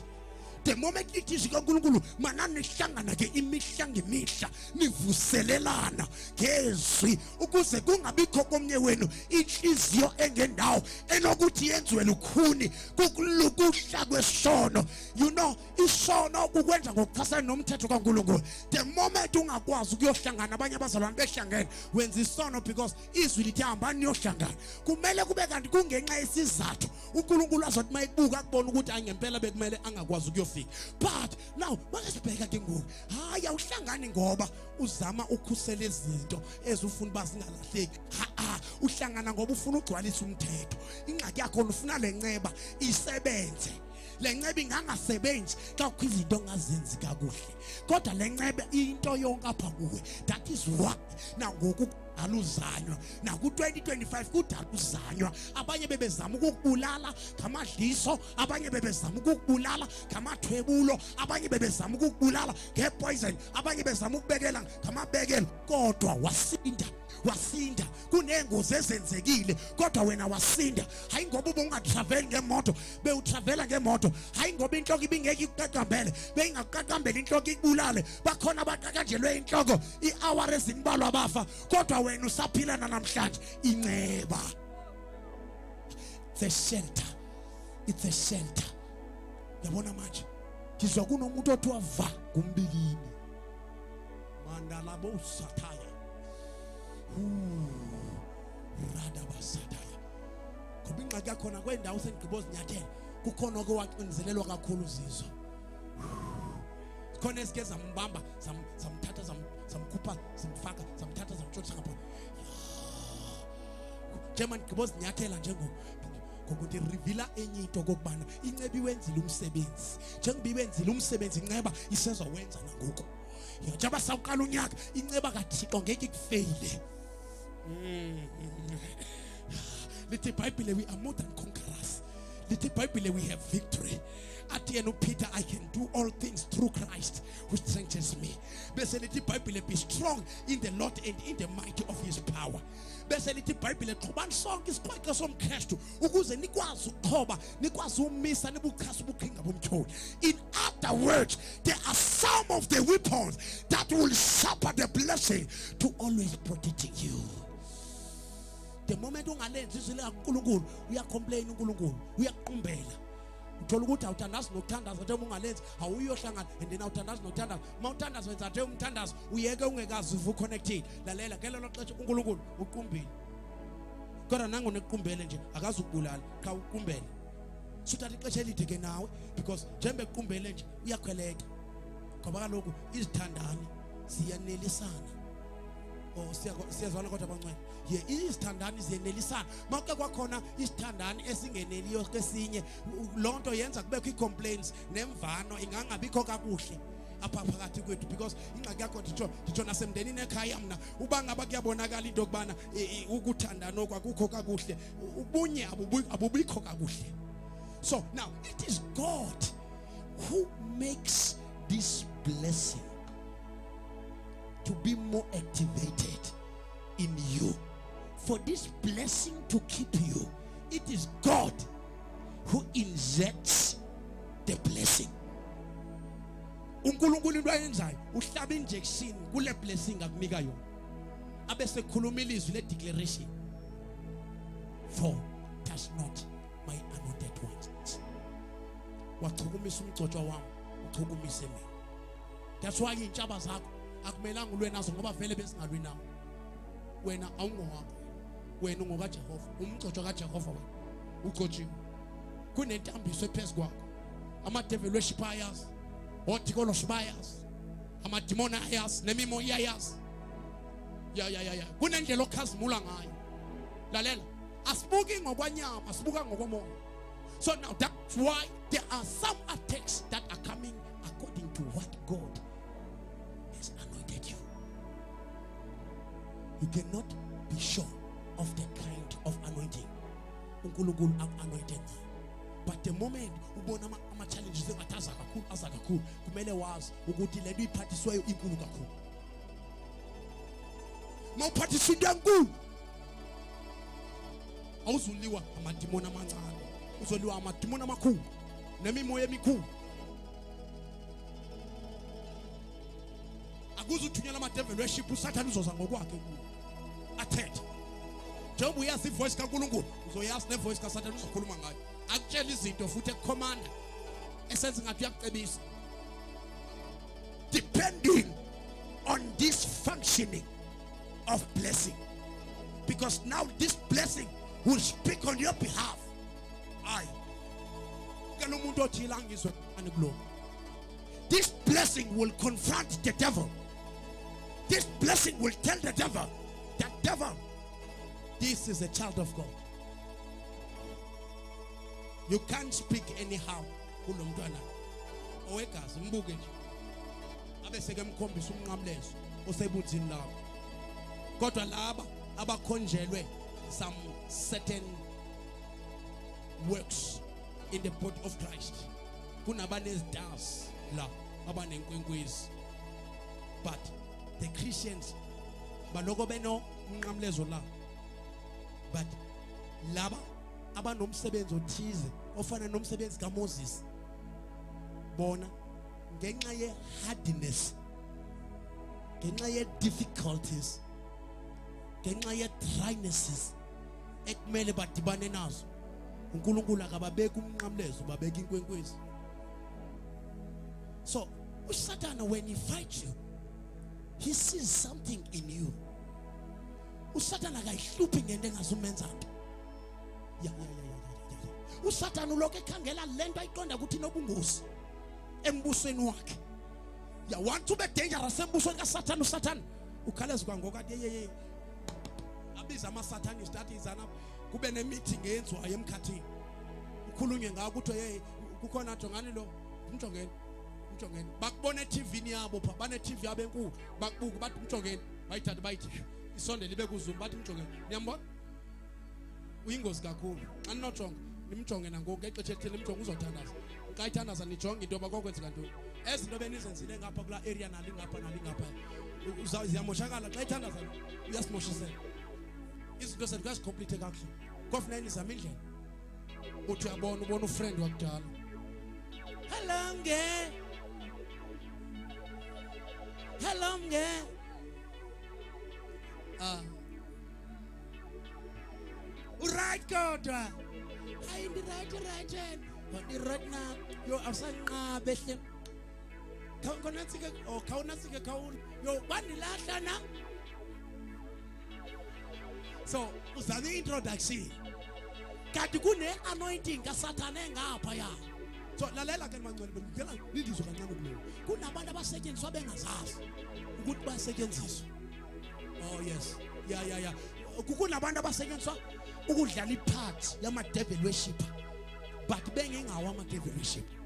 the moment it is kaNkulunkulu manani nihlangana ke imihla ngemihla nivuselelana ngezwi ukuze kungabikho komnye wenu inhliziyo engendawo enokuthi yenziwe lukhuni kukulukuhla kwesono you know isono ukwenza ngokuchasana nomthetho kaNkulunkulu the moment ungakwazi ukuyohlangana abanye abazalwane behlangene wenza isono because izwi lithi hamba niyohlangana kumele kube kanti kungenxa yesizathu uNkulunkulu azothi mayibuka akubona ukuthi angempela bekumele angakwazi ukuyofika but now makasibheka ke ngoku hayi awuhlangani ngoba uzama ukhusela izinto ezifuna bazingalahleki uhlangana ngoba ufuna ugcwalisa umthetho ingxaki yakho ufuna lenceba isebenze lenceba ingangasebenzi xa kukho izinto ongazenzi kakuhle kodwa lenceba into yonke apha kuwe that is why nangoku aluzanywa na ku 2025 kudala uzanywa abanye bebezama ukukubulala ngamadliso abanye bebezama ukukubulala ngamathwebulo abanye bebezama ukukubulala ngepoison abanye bezama ukubekela ngamabekelo kodwa wasinda kunengozi ezenzekile kodwa wena wasinda hayi ngoba ubungatravel ngemoto bewutravela ngemoto hayi ngoba inhloko ibingeke ikuqaqambele beyingaqaqambela inhloko ikubulale bakhona abaqaqanjelwe inhloko ihour ezimbalwa abafa kodwa wena usaphilana namhlanje inceba it's a shelter yabona manje ngizwa kunomuntu othiwa va kumbilini mandala bosathaya rada basataya ngoba ingxaki yakhona kwendawo sendigqiboza inyathelo kukhona okwacinzelelwa kakhulu zizo khona esike zambamba zamthatha zamkhupha zamfaka zamthatha zamtshotha ngapha njengoba ndigqiboza inyathela ngokuthi reveala enye into kokubana inceba iwenzile umsebenzi njengoba iwenzile umsebenzi inceba isezowenza nangoku njengoba sawuqala unyaka inceba kaThixo ngeke ikufeyile lithi iBhayibhile we are more than conquerors lithi iBhayibhile we have victory athi yena uPeter I can do all things through Christ who strengthens me bese lithi iBhayibhile be strong in the Lord and in the might of his power bese lithi iBhayibhile qhubani sonke isiqhaqho somKristu ukuze nikwazi ukuqhoba nikwazi umisa nibuchasa ubukhinga bomtholi in other words there are some of the weapons that will suffer the blessing to always protecting you. The moment ungalenzi izwi likaNkulunkulu uyacomplain uNkulunkulu uyaqumbela uthola ukuthi awuthandazi nokuthandaza nje ungalenzi awuyohlangana and then awuthandazi nokuthandaza mawuthandaza wenza nje umthandazo uyeke ungekazi uvu connected lalela ngelo loxesha uNkulunkulu uqumbile kodwa nango nequmbele nje akazi ukubulala cha uqumbele suthatha ixesha elide ke nawe because njembe equmbele nje uyakhweleka ngoba kaloku izithandani siyanelisana siyazwana kodwa abancane izithandani ziyenelisana mawuke kwakhona isithandani esingeneliyo kesinye lonto yenza kubekho icomplaints nemvano ingangabikho kakuhle apha phakathi kwethu because ingxaki yakho nditsho nasemndenini ekhaya mna uba ngaba kuyabonakala into kubana ukuthandana okwakukho kakuhle ubunye abubikho kakuhle. So now it is God who makes this blessing to be more activated in you. For this blessing to keep you, it is God who injects the blessing. uNkulunkulu into ayenzayo uhlaba injection kule blessing akunika yona abese khuluma ilizwi le declaration for touch not my anointed ones wachukumisa umgcotshwa wami uchukumise mina That's why intshaba zakho akumelanga ulwe nazo ngoba vele besingalwi nawo. Wena awungowakho. Wena ungoka Jehova. Umgcotsho kaJehova wena. Ugcotshiwe. Kunentambiso ephezulu kwakho. Ama-devil worship ayazi. Othikolo sibayazi. Ama-demon ayazi. Nemimoya ayazi. Ya. Kunendlela okhazimula ngayo. Lalela. Asibuki ngokwanyama, asibuka ngokomoya. So now that's why there are some attacks that are coming according to what God has anointed you. You cannot be sure of the kind of anointing uNkulunkulu anointed. But the moment ubona ama challenges engathaza kakhulu kumele wazi ukuthi le nto iphathiswayo inkulu kakhulu. Mawuphathiswa into enkulu awuzuliwa amadimoni amancane, uzoliwa amadimoni amakhulu nemimoya emikhulu. Akuzuthunyelwa ama-devil worship, uSathane uzoza ngokwakhe kuwo athethe. Njengoba uyazi ivoice kaNkulunkulu uzoyazi nevoice kaSathane uzokhuluma ngayo. Akutshela izinto futhi ekukhomanda esenza ngathi uyakucebisa. Depending on this functioning of blessing, because now this blessing will speak on your behalf. This blessing will confront the devil. This blessing will tell the devil that devil, this is a child of God. You can't speak anyhow. Owegazi mbuke nje abeseke mkhombisa umnqamlezo osebunzini lapho. Kodwa laba abakhonjelwe some certain works in the body of Christ. Kunabanezdas la abanenkwenkwezi. But the Christians baloko beno umnqamlezo la. But laba abanomsebenzi othize ofana nomsebenzi kaMoses, bona ngenxa ye hardness, ngenxa ye difficulties, ngenxa ye drynesses ekumele badibane nazo, uNkulunkulu akababeka umnqamlezo, babeka inkwenkwezi. So uSathane, when he fights you, he sees something in you. uSathane akayihluphi ngento engazumenza nto. Ya. uSathane uloke ekhangela lento ayiqonda ukuthi inobungozi embusweni wakhe. Ya, want to be dangerous embusweni kaSathane. uSathane ukhaleza kwangoku athi yeye abiza ama-Satanist athi izana kube ne-meeting eyenziwayo emkhathini, ukhulunywe ngawo ukuthi hey kukhona jongani lo, umjongeni bakubona eTV yabo pha, bane-TV yabo enkulu, bakubuka bathi umjongeni, bayithatha bayithi isonde libe kuZoom, bathi umjongeni niyambona uyingozi kakhulu, aninojonga nimjongena ngoku exesha elithile nimjonge uzothandaza. Xa ithandaza nijonge into bakokwenzeka ntoni. Ezinto benizenzile ngapha kula area nalingapha ziyamoshakala. Xa ithandaza uyasimoshisela izinto zethu kazicomplete kakuhle. Kofuna nizama indlela uthi uyabona ubona ufriend wakudala, hello mnge right kodwa hayi right na yo asanqabe hle khawunatsike yo bandilahla na. So uzame introduction kanti kune anointing kaSathane ngapha ya. So lalela ke mancane ngicela nidizwe kancane kulo. Kunabantu abasetshenziswa bengazazi ukuthi basetshenziswa. Oh yes. Ya. Kunabantu abasetshenziswa ukudlala ipart yama-devil worshipper, but bengengawo ama-devil worshipper.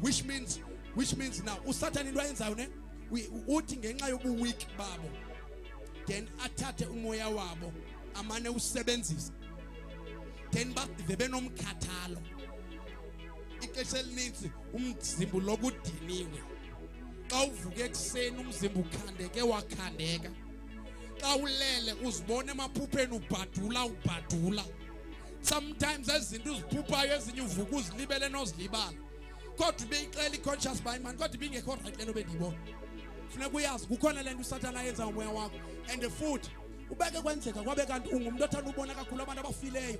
Which means now uSathane into ayenzayo ne uthi ngenxa yobuweak babo then athathe umoya wabo amane usebenzisa, then bave benomkhathalo. Ixesha elininzi umzimba lokudiniwe, xa uvuke ekuseni umzimba ukhandeke wakhandeka, xa ulele uzibona emaphupheni ubhadula. Sometimes ezinto uziphuphayo ezinye uvuka uzilibele nozilibala, kodwa ubeyixela i-conscious by man, kodwa ibingekho right lento bendiyibona. Funeka uyazi kukhona lento uSathane ayenza ngomoya wakho, and futhi ubeke kwenzeka kwabe kanti ungumuntu othanda ubona kakhulu abantu abafileyo.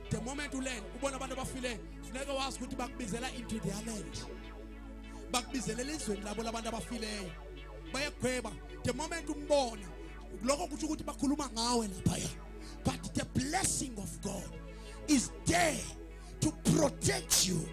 The moment ulele ubona abantu abafileyo, funeka wazi ukuthi bakubizela into their land. bakubizelela izweni labo labantu abafileyo bayagweba the moment umbona lokho kuthi ukuthi bakhuluma ngawe lapha. But the blessing of God is there to protect you.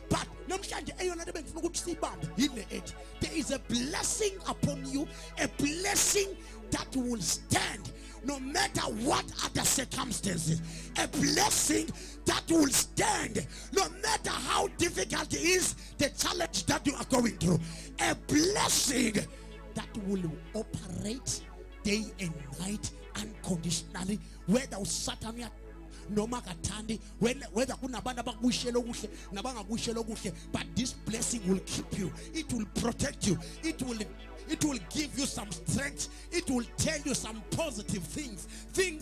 But namhlanje eyona nto bengifuna ukuthi sibambe yile ethi there is a blessing upon you, a blessing that will stand no matter what other circumstances, a blessing that will stand no matter how difficult it is the challenge that you are going through, a blessing that will operate day and night unconditionally, whether Satan noma kathandi, whether kunabantu abakushela okuhle nabangakushela okuhle, but this blessing will keep you, it will protect you, it will give you some strength, it will tell you some positive things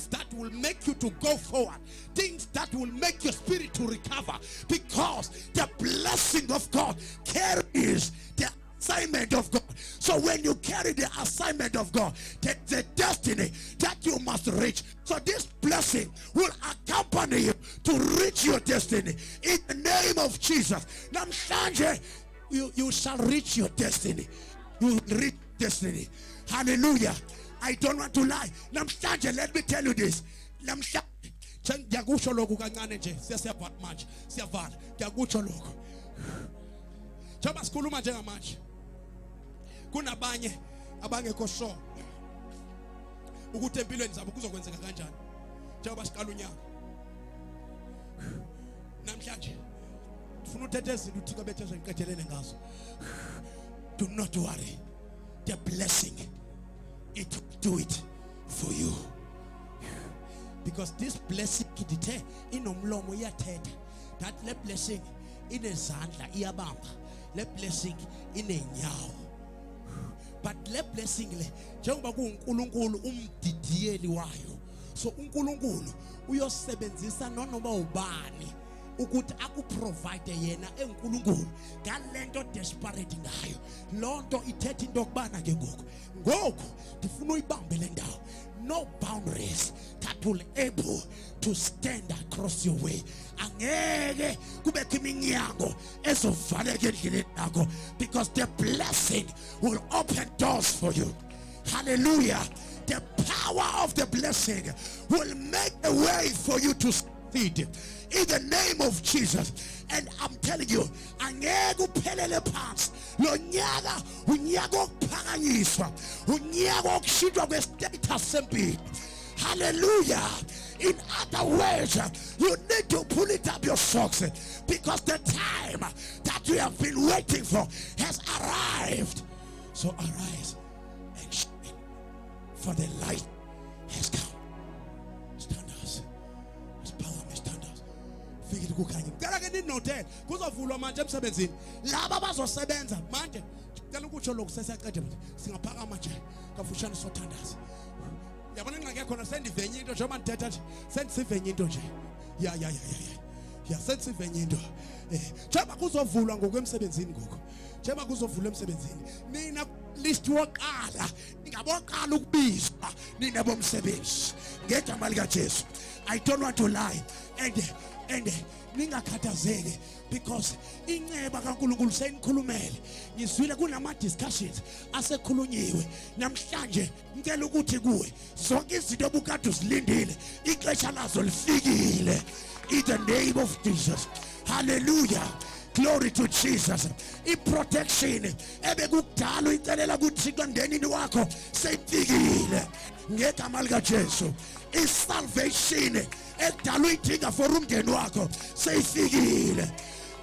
that will make you to go forward, things that will make your spirit to recover, because the blessing of God carries the assignment of God. So when you carry the assignment of God, that's the destiny that you must reach. So this blessing will accompany you to reach your destiny in the name of Jesus. Namhlanje, you shall reach your destiny. You will reach destiny. Hallelujah. I don't want to lie. Namhlanje, let me tell you this. Namhlanje, ngiyakusho lokho kancane nje, siyavala manje, siyavala. Ngiyakusho lokho. Njengoba sikhuluma njengamanje, kunabanye abangekho sure ukuthi empilweni zabo kuzokwenzeka kanjani njengoba siqala unyaka. Namhlanje ufuna uthethe izinto uthika bethe ngiqedelele ngazo. Do not worry, the blessing, it will do it for you, because this blessing kithe inomlomo iyathetha, that le blessing inezandla iyabamba, le blessing inenyawo. But le blessing le njengoba kuNkulunkulu umdidiyeli wayo, so uNkulunkulu uyosebenzisa noma ubani ukuthi akuprovide yena eNkulunkulu ngalento desperate ngayo. Lonto ithetha into okubana ke ngoku ndifuna uyibambe le ndawo, no boundaries that will able to stand across your way. Angeke kubekho iminyango ezovaleka endleleni yakho, because the blessing will open doors for you. Hallelujah. The power of the blessing will make a way for you to succeed in the name of Jesus. And I'm telling you, angeke uphelele phansi lo nyaka, unyaka okuphakanyiswa, unyaka okushintshwa kwestatus sempilo. Hallelujah. In other words, you need to pull it up your socks, because the time that you have been waiting for has arrived. So arise and shine, for the light has come. Standards. There's power in standards. Figure kukhanya. Ngicela ke ninote kuzovulwa manje emsebenzini. Laba abazosebenza manje ngicela ukutsho lokho sesiyaqeda singaphakama manje kafushane sothandaza. Yabona ingxaki yakho sendivenye into njengoba ndithetha nje, sendisivenye into nje. Ya sendivenye into. Njengoba kuzovulwa ngokwemsebenzini ngoku. Njengoba kuzovulwa emsebenzini. Nina list woqala, ningaboqala ukubizwa nina bomsebenzi. Ngegama lika Jesu. I don't want to lie. And ningakhathazeki, because inceba kaNkulunkulu senikhulumele. Ngizwile kunama discussions asekhulunyiwe. Namhlanje ngicela ukuthi kuwe zonke izinto obukade uzilindile ixesha lazo lifikile in the name of Jesus. Hallelujah. Glory to Jesus. I-protection ebekudala uyicelela ukuthi kwandenini wakho seyifikile ngegama lika Jesu. I-salvation ekudala uyidinga for umndeni wakho seyifikile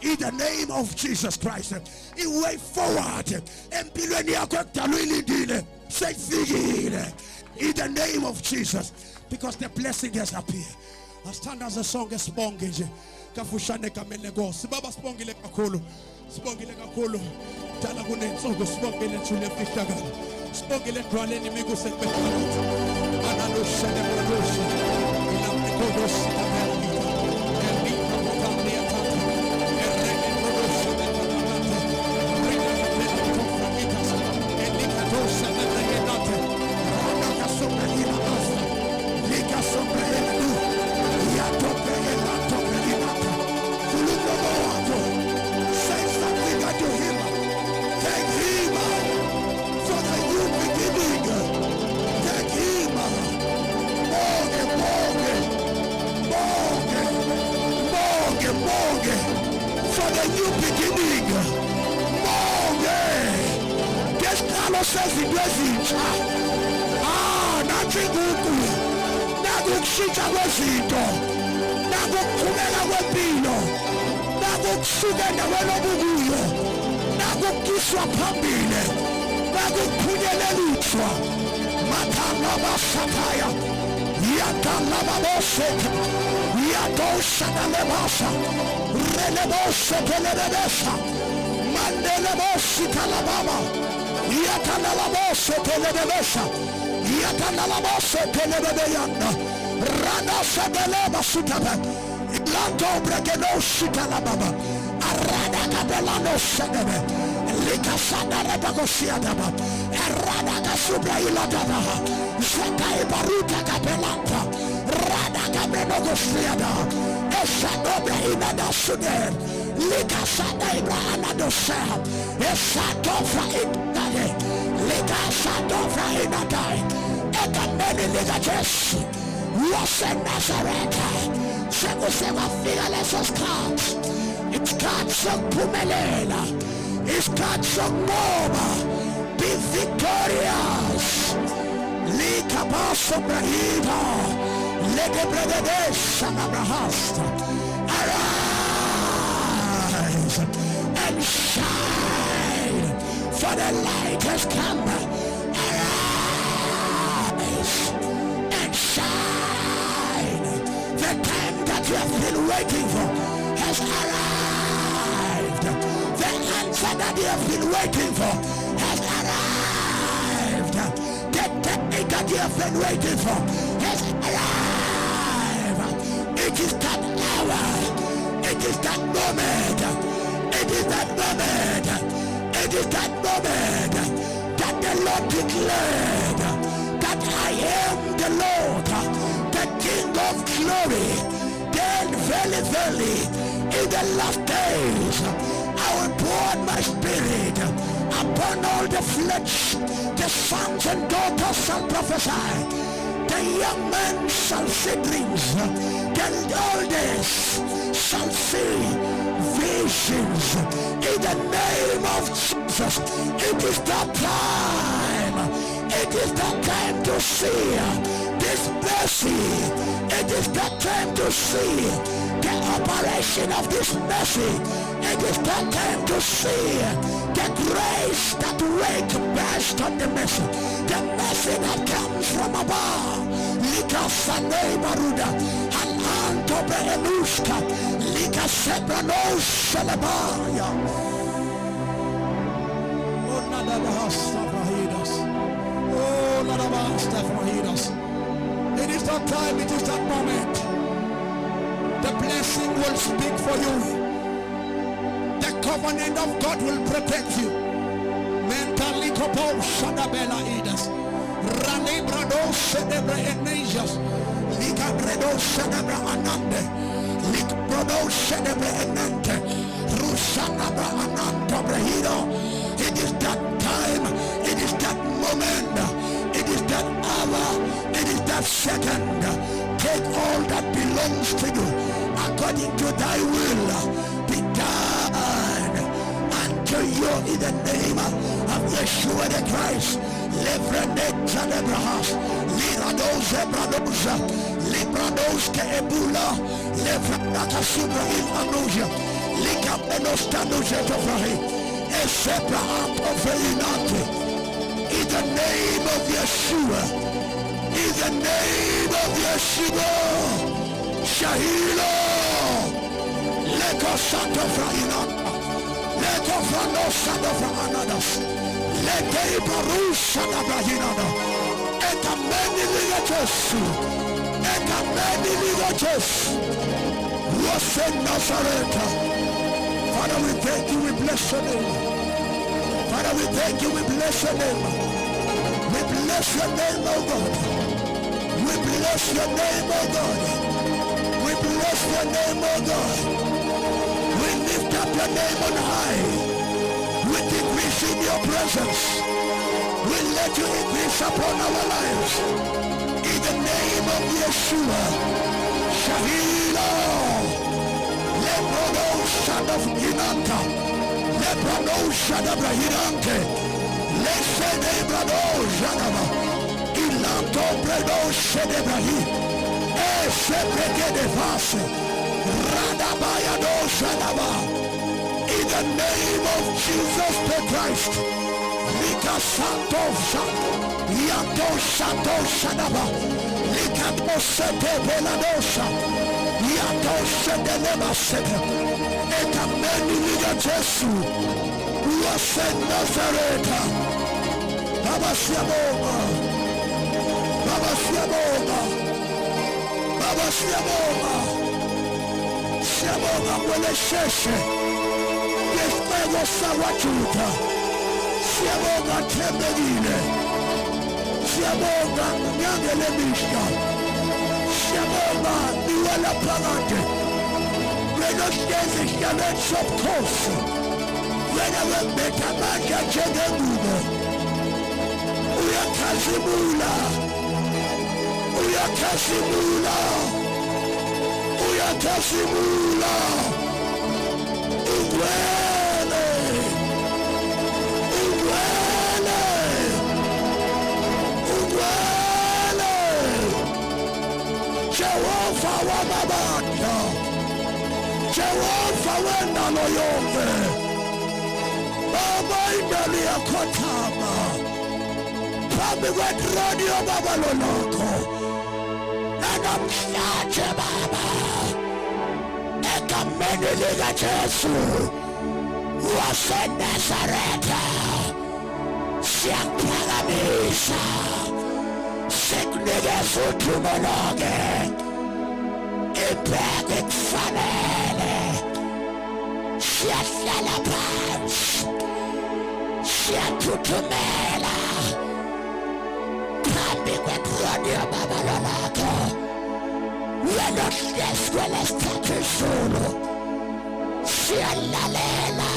in the name of Jesus Christ. I-way forward empilweni yakho ekudala uyilindile seyifikile in the name of Jesus, because the blessing has appeared. Asithandaze sonke sibonge nje kafushane egameni lenkosi. Baba sibongile kakhulu, sibongile kakhulu. Dala kunensuku sibongile njule efihlakala, sibongile edwaleni imikuso ekubethakala analushane produce inamikodosi kamelika elika mokandi yatata erene produce betanamate rina kapela koframitas elika dosa neneyenate rana kasombe lina asa lika sombre yenu yatope yelatope linata kulugogo wako. Say something unto him. sezinto ezintsha. Nathi kuku nakukushintsha kwezinto, nakukuqhubeka kwempilo, nakukusuka endaweni obukuyo, nakukiswa phambili, nakukuphunyeleliswa. Matalabasakaya, yatalababoseka, yatoshakalebasa, relebosekelebesa, mandelebosikalababa, yatalalabosekelebesa, yatalalabosekelebeyanda, ranasadelebasutaba, ilantobregenoshikalababa, aradakabelanosedebe, likasadarabagosiadaba, eradakasubrailadaba, zakaibarutakabelanta, radakamenogosiada, esadobrainadasude, likasadaibranadosea, esadofrainade, likasadofrainadai, ekameni ligajesu, wase Nazareta, sekusema fearless cards, it's cards of Pumelela, it's cards of Moba, be victorious, Likabaso Brahida, Lede Bregadesha Nabrahasta, arise and shine, for the light has come, arise and shine, the time that you have been waiting for has arrived, the answer that you have been waiting for has arrived, the technique that you have been waiting for has arrived. It is that hour, it is that moment, it is that moment, it is that moment that the Lord declared that I am the Lord, the King of glory. Then very in the last days I will pour my spirit upon all the flesh. The sons and daughters shall prophesy, the young men shall see dreams, the oldest shall see visions. In the name of Jesus, it is the time, it is the time to see this mercy, it is the time to see the operation of this mercy, it is the time to see the grace that wake based on the mercy that comes from above. Lika Sanei Baruda, Alanto Behenuska, Lika Sebranos Shalabaya. Oh, Nadabahasta Frahidas. Oh, Nadabahasta Frahidas. It is that time, it is that moment. The blessing will speak for you. The covenant of God will protect you. Mentally Kopo Shadabella Edas. Ranibrado Shadabra Enasias. Likabredo Shadabra Anande. Likbrodo Shadabra Enante. Rusanabra Ananta Brahido. It is that time, it is that moment, it is that hour, it is that second. Take all that belongs to you according to thy will. Be done unto you in the name of Yeshua the Christ. Lebrenet Abrahas, Lirados Ebradosa, Librados Keebula, Levranaka Subrahim Anuja, Likabenos Tanuja Tofrahi, Esebraham Ofeinante. In the name of Yeshua, in the name of Yeshua, Shahilo, Leko Santo Frahinata, Leko Frano Santo Frahanadas, Leke Barusha Nabrahinada, Ekameni Ligatesu, Ekameni Ligatesu, Rose Nazareta. Father, we thank you, we bless your name. Father, we thank you, we bless your name. We bless your name, oh God. We bless your name, oh God. We bless your name, oh God. We lift up your name on high. We decrease in your presence. We let you increase upon our lives. In the name of Yeshua. Shahila. Leprono Son of Hinanta. Leprono Son of Hinante. Lesenebrado Janaba. Ilanto Bredo Shedebrahi. Esepeke Vase. Radabayado Janaba. In the name of Jesus the Christ. Lika Santo Shano. Yato Shato Shanaba. Lika Mosete Beladosha. Yato Shedeleba Sete. Ekameni Liga Jesu. Wase Nazareta. Baba Siaboga. Baba Siaboga. Baba Siaboga. Siaboga Mwele Sheshe. Yefego Sawachuta. Siaboga Tembegine. Siaboga Nyangele Mishka. Siaboga Niwala Pagante. Renoshtezi Shanet Shopkosi. Whenever Betamaka Chegemuno. Uya Kasimula. Uya Kasimula. Uya Kasimula. Ugwele. Ugwele. Ugwele. Jehovah wa mabanda. Jehovah wenda loyombe. Baba indali ya kotama. Pambi wetroni ya baba loloko. Nana mshache baba. Eka meniliga Jesu. Wase Nazareta. Siakpagamisha. Siknige sutumologe. Ipegit fanele. Siatala pans. Siatutumela. Pambi wetroni ya baba loloko. Welos deskueles tatusulu. Sialalela.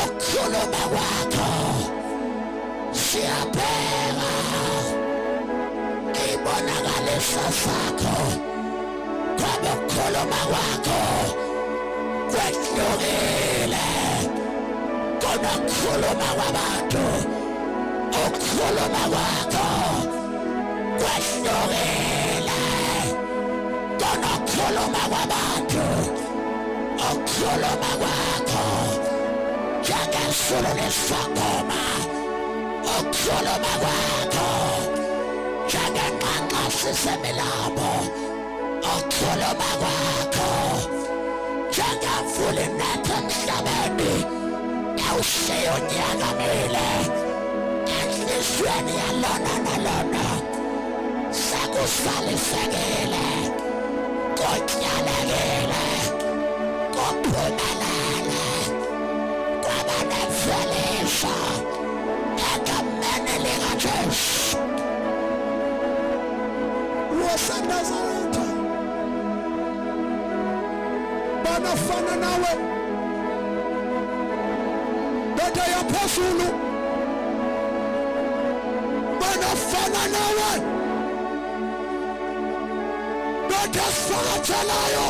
Okuluma wako. Siapera. Ibonagalisa sako. Kwa okuluma wako. Kwenyugile. Kuna okuluma wabantu. Okuluma wako. Kwenyugile. Kuna okuluma wabantu. Okuluma wako. Jagasulu nesakoma. Okuluma wako. Jagangangasi semilabo. Okuluma wako. Jagavuli natamshabeni. Ausiyo nyagamile. Anlizweni alona nalona. Sakusali segile. Konyalagile. Kophumelele. Kwabanefelisha. Ekamenilinga Jesu. Wase Nazareta. Banafana nawe. Bada ya posulu. Banafana nawe. Bada sfagachalayo.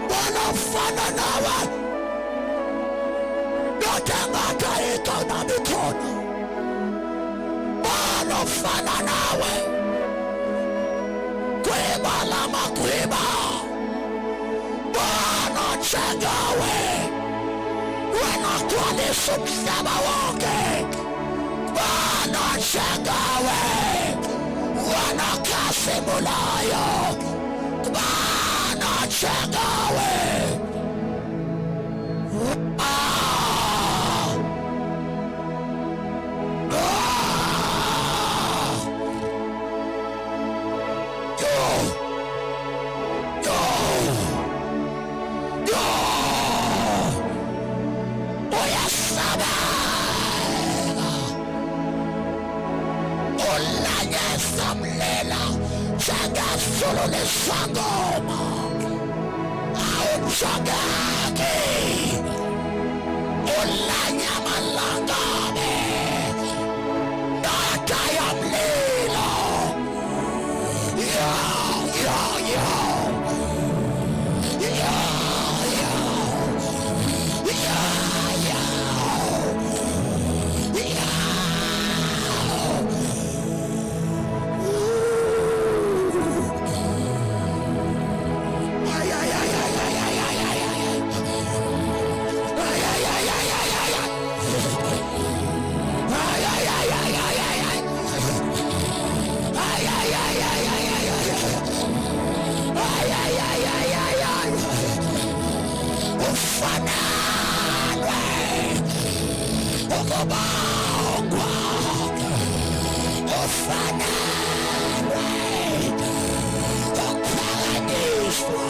Banafana nawe. Notengata ikona mikono. Banafana nawe. Kweba lama kweba. Banachangawe. Wanakwalisa msaba wake. Banachangawe. Wanakasimulayo. Banachangawe. Solo le sangoma Auchagaki Olanya malangame Natayam lilo Yo yo yo Yo yo Yo yo ufanelwe ukubongwa, ufanelwe ukuphakanyiswa.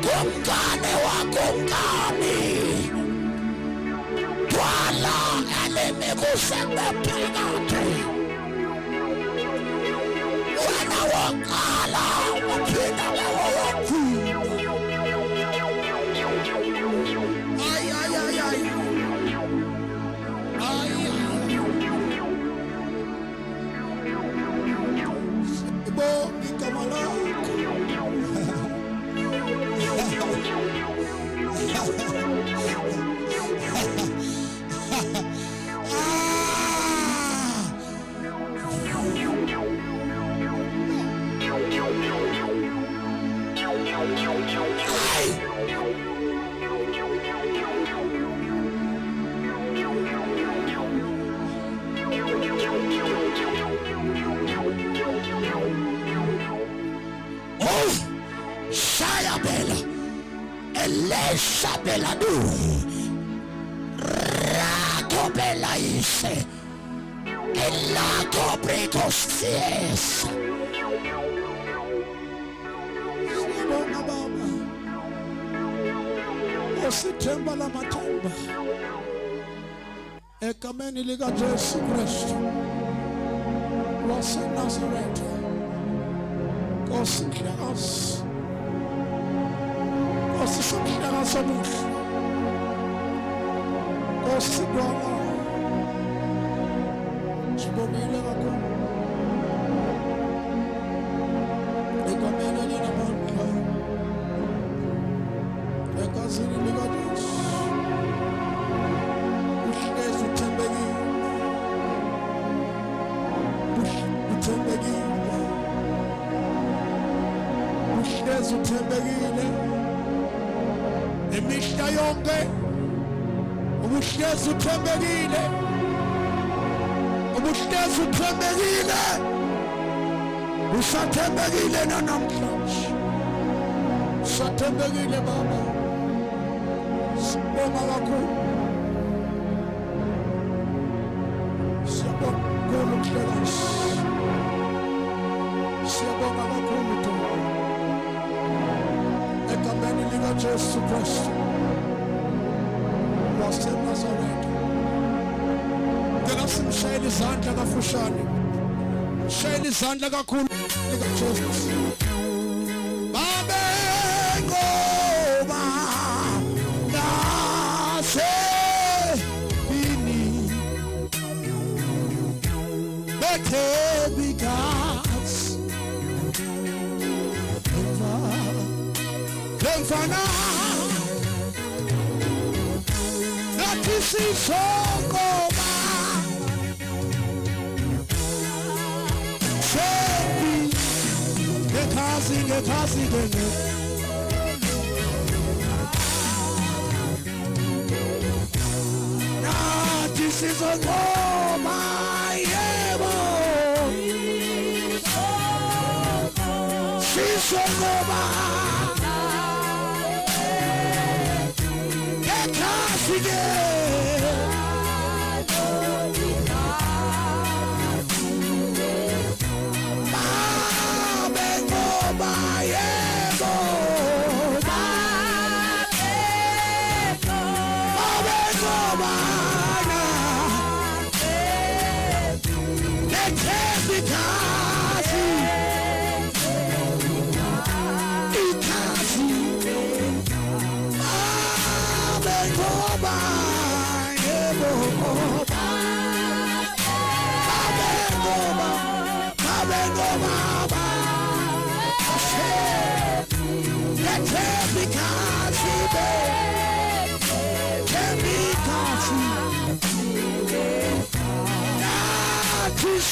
Kumkane wakumkani Twala aleme kuseme phakathi Wena wakala waphinda wawaphinda Ay ay ay ay Ay Sibonga igama lakho Elisha beladu Rato belaise Elato prekosties Sibonga baba Osithemba lamathemba Egameni lika Jesu Kristu waseNazaretha Nkosi Sisomhlaka somuhle Nkosi Bwana Sibongile kakhulu Egameni linamandla Egazini likaJesu Uhlezi uthembekile Uhlezi uthembekile Emihla yonke ubuhlezi uthembekile usathembekile namhlanje usathembekile baba sibonga kakhulu sibonga mhlekazi sibonga kakhulu egameni lika Jesu Kristu waseNazaretha ngeke simshayele izandla kafushane shayele izandla kakhulu lika Jesu babe ngoba nase bini bethe bigas Lemfana Nati sisongoma Sebi Ngekazi dene Nati sisongoma Yebo Sisongoma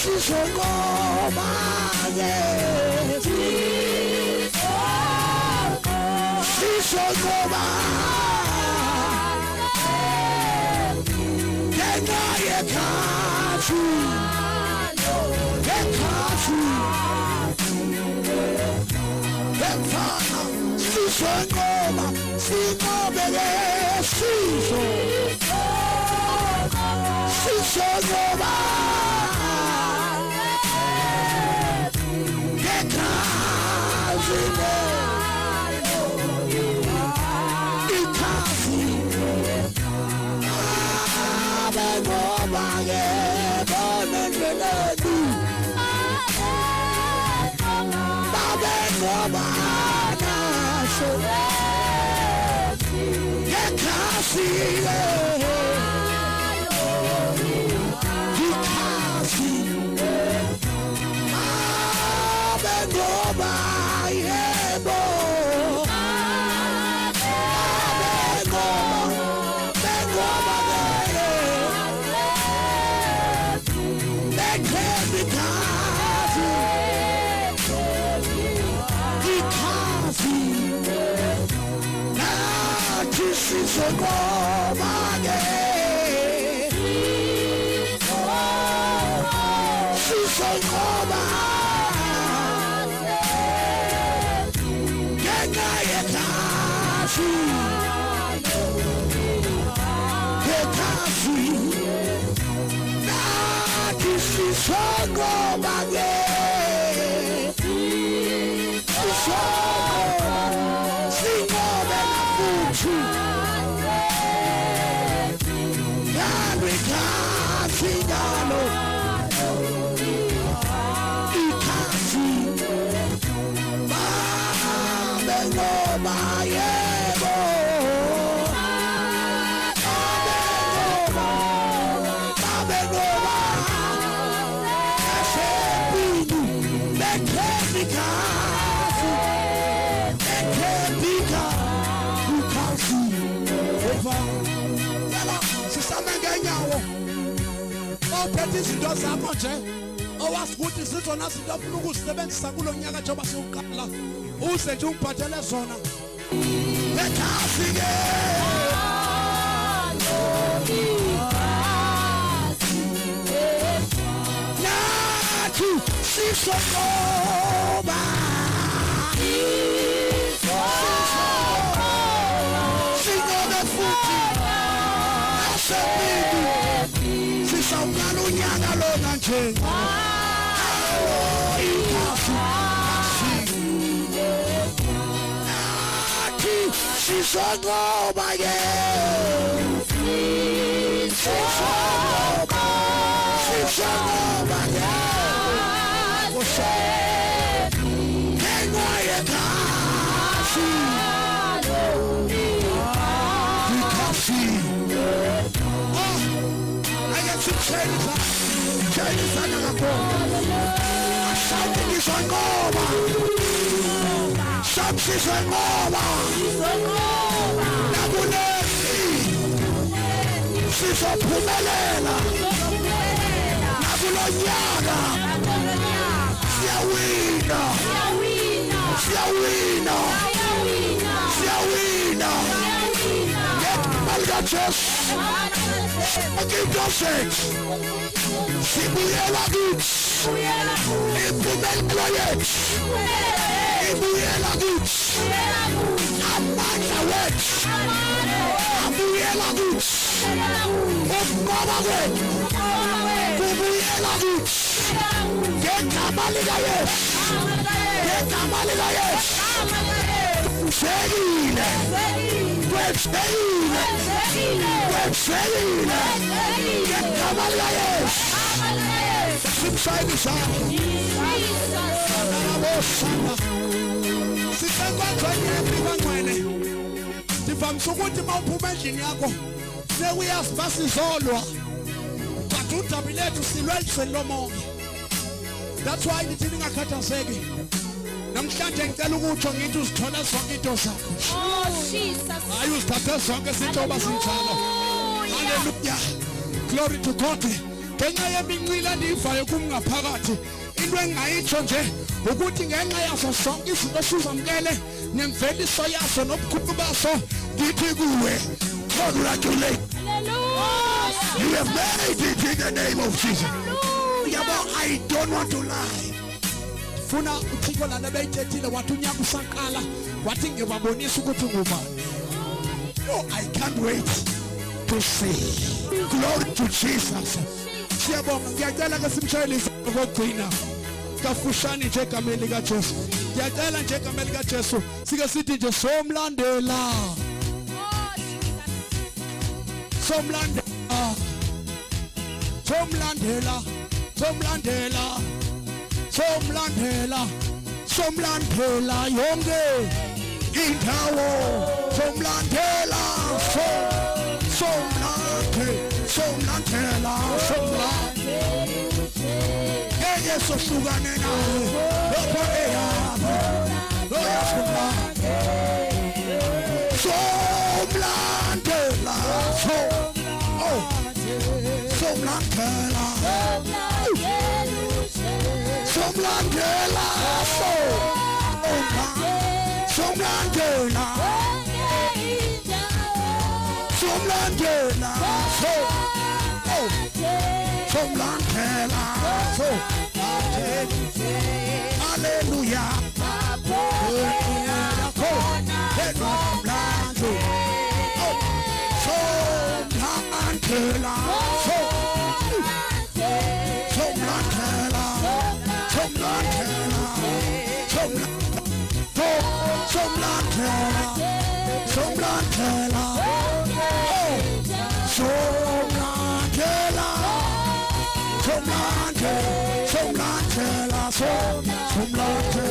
Sisongoma Sisongoma Yekhathi Sisongoma Singobele Siso Sisongoba izinto zakho nje owazi ukuthi izizona zinto ofuna ukuzisebenzisa kulo nyaka njengoba siwuqala uze nje ungiphathele zona ekhafike nathi sisokoba singobe futhi asebidi sisawungala unyaka lona nje sisokoba ke sisokoba ke engaye kasi Chinese ngapo something is ngoba something is ngoba nakulesi sizophumelela nakulonyaka siyawina siyawina siyawina ngemalika Jesu akidose sibuyela kithi impumelelo yethu ibuyela kithi amandla wethu abuyela kithi ukubona kwethu kubuyela kithi ngegama lika Yesu ngegama lika Yesu sekile kwetsekile kwetsekile ngegama lika Yesu simshayini sakho sisenkondlweni yebibangcwele ndivamise ukuthi uma uphuma endlini yakho sekuyazi basizolwa but udabi lethu silwe elizweni lomoya. That's why ndithi ningakhathazeki namhlanje ngicela ukuthi ngithi uzithola zonke into zakho. Oh Jesus. Hayi uzithathe zonke izinto sinjalo. Hallelujah. Glory to God. Ngenxa yemincila endiyivayo kumngaphakathi into engayitsho nje ukuthi ngenxa yazo zonke izinto sizamkele nemveliso yazo nobukhulu baso ngithi kuwe congratulate. Hallelujah. You have made it in the name of Jesus. Yabo, I don't want to lie. Funa uthixo lana beyithethile wathi unyaka usaqala wathi ngibabonisa ukuthi ngubani. No, I can't wait to see. Glory to Jesus. Siyabonga ngiyacela ke simshayelise ngokugcina kafushane nje egameni lika Jesu. Ngiyacela nje egameni lika Jesu sike sithi nje somlandela. Somlandela. Somlandela. Somlandela. Somlandela. Somlandela yonke indawo. Somlandela. Somlandela. Ngeke sohlukane nawe lokho eyami loyafuna somlandela somlandela somlandela somlandela somlandela somlandela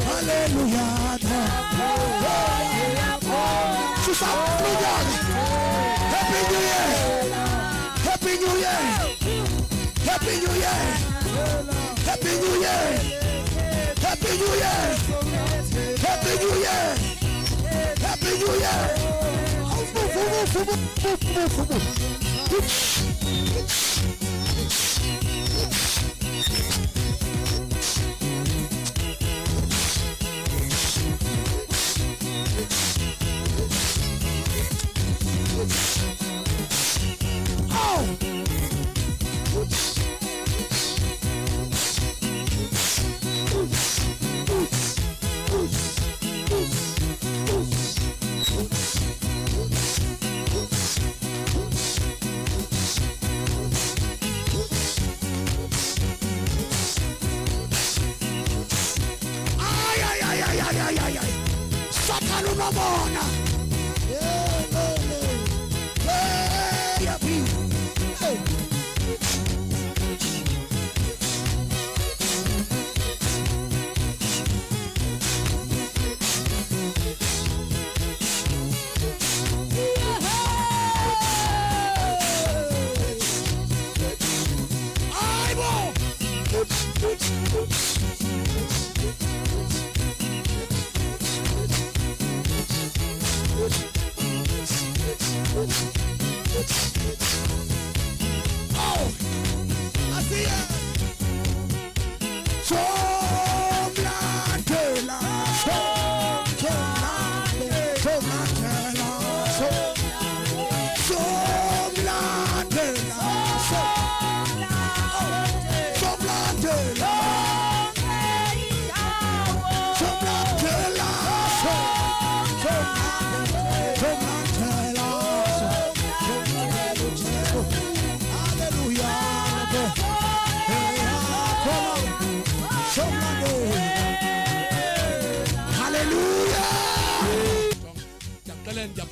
hallelujah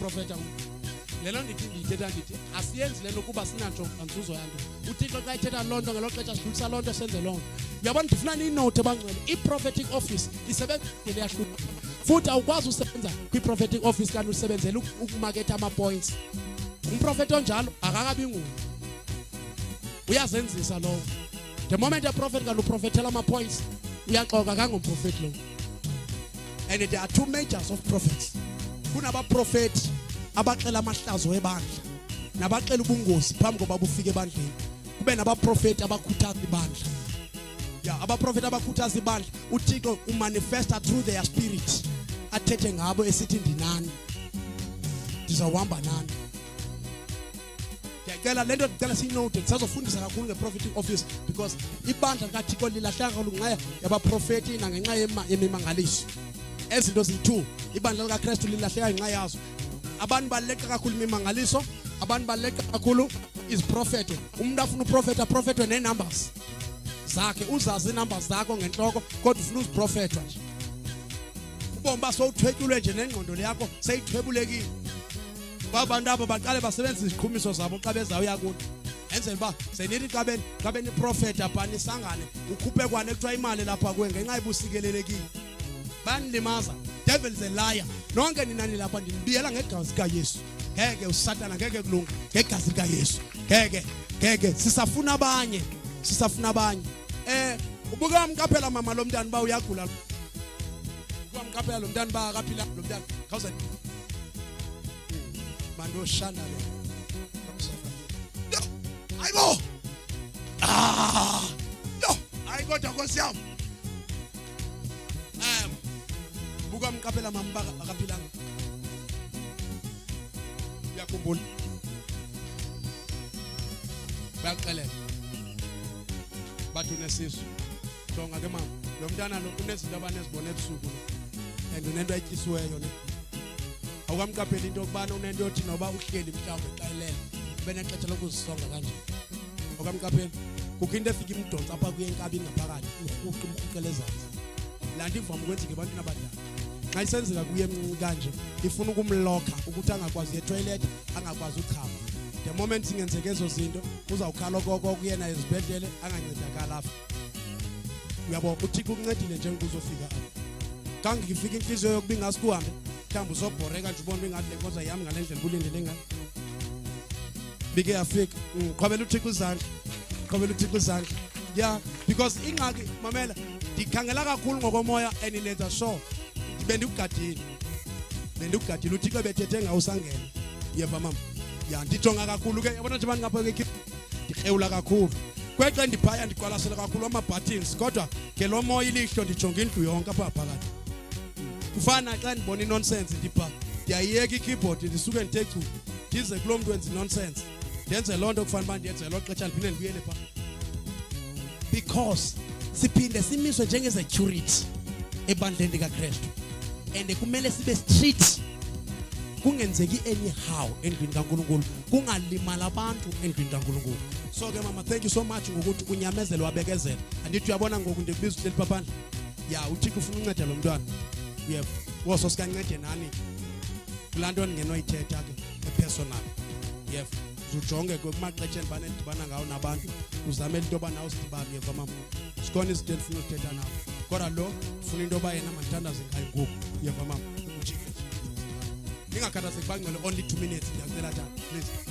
Prophet lelo ndithi ndithetha ndithi asiyenzi lento kuba sinantsho anzuzo yanto uThixo xa ethetha lonto ngelo xesha sidlulisa lonto senze lonto uyabona ndifuna inote bangcwele i-prophetic office isebenza leyahluka futhi awukwazi usebenza kwi-prophetic office kanti usebenzela ukumaketha ama-points umprofeti onjalo akakabi nguwe uyazenzisa lowo the moment a prophet kanti uprofethela ama-points uyaxoka kangumprofeti lowo and there are two majors of prophets kunabaprofeti abaxela amahlazo ebandla nabaxela ubungozi phambi koba bufike ebandleni. Kube nabaprofeti abakhuthaza ibandla. Yeah, abaprofeti abakhuthaza ibandla. uThixo umanifesta through their spirit. Athethe ngabo esithi ndinani. Ndizawuhamba nani. Ngiyacela lento ngicela siyinote sizofundisa kakhulu ngeProphetic Office because ibandla likaThixo lilahlanga kakhulu ngenxa yabaprofeti nangenxa yemimangaliso. Ezinto zi2 ibandla likaKristu lilahleka ngenxa yazo. Abantu baleka kakhulu imimangaliso, abantu baleka kakhulu is prophet. Umuntu afuna uprofeta prophetwe nenumbers zakhe, uzazi inumbers zakho ngenhloko kodwa ufuna uziprofetwa nje. Ubomba sowuthwetyulwe nje nengqondo yakho seyithwebulekile. Babantu abo baqale basebenzisa iziqhumiso zabo xa bezawuya kude. Enzela uba senithi xa beni prophet abhani sangane ukhuphe kwane kuthiwa imali lapha kuwe ngenxa ibusikelelekile. Banilimaza. Devil is a liar. Nonke nina nilapha ndinibiyela ngegazi kaYesu. Ngeke uSatana ngeke kulunga ngegazi kaYesu. Ngeke sisafuna abanye. Ubuka umqaphela mama lo mntana ba uyagula. Ubuka umqaphela lo mntana ba akaphila lo mntana. Khawuze. Mando shanda le. Ayibo. No. Ayikodwa Nkosi yami. Buka umqaphela mama ba akaphilanga. Uyakhumbula. Bayaxelela. Bathu nesisu. Jonga ke mama. Lo mntana lo unezinto abanezibona ebusuku. And unento ayityisiweyo ne. Awukamqaphela into okubana unento yothi noba uhleli mhlawumbe xayilela. Ube nexesha lokuzisonga kanje. Awukamqaphela. Kukho into efika imdonsa apha kuye enkabini ngaphakathi. Umrhuqela ezantsi. La nto ivama ukwenzeka ebantwini abadala. Xa isenzeka kuye emncinci kanje ifuna ukumlokha ukuthi angakwazi etoilet, angakwazi ukukhamba. The moment singenzeke ezo zinto uzawukhala okoko kuyena ezibhedlele angancedakala apha. Uyabo uThixo ukuncedile nje ukuzofika apha. Xa ngifika inhliziyo yokuba ingasikuhambe mhlawumbe uzobhoreka nje ubone ingathi le nkoza yami ngale ndlela ulindele ngayo. Bike yafika qhwabela uThixo izandla. Yeah, because ingxaki mamela ndikhangela kakhulu ngokomoya enilenza sure bendikugadile uThixo bethethe ngawusangena. Yeva mama. Ya ndijonga kakhulu ke yabona nje abantu ngapha ke ndikhewula kakhulu. Kwexe ndiphaya ndiqwalasela kakhulu ama buttons kodwa ke lo moya ilihlo ndijonga indlu yonke apha phakathi. Kufana xa ndibona nonsense ndiyayiyeka ikeyboard ndisuke ndithethu ndize kulo muntu wenza nonsense. Ndenze lonto kufanele ba ndiyenze lo xesha liphinde ndibuyele pha. Because siphinde simiswe njenge security ebandleni likaKristu. And kumele sibe strict. Kungenzeki anyhow endlini kaNkulunkulu. Kungalimala abantu endlini kaNkulunkulu. So ke mama thank you so much ngokuthi unyamezele wabekezela. Andithi uyabona ngoku ndikubiza uhleli paphandle. Ya uThixo ufuna unceda lo mntwana. Yebo. Woso sikancede nani. Kulanto ngenoyithetha ke personal. Yebo. Ujonge kumaxesha endibana ngawo nabantu uzame into yoba nawo sidibane yeva mama. Sikhona izinto endifuna ukuthetha nawo. Kodwa lo ufuna into yoba yena mandithandaze ngayo ngoku yeva mama. Ningakhathazeki bangcwele only 2 minutes ngiyacela tata please.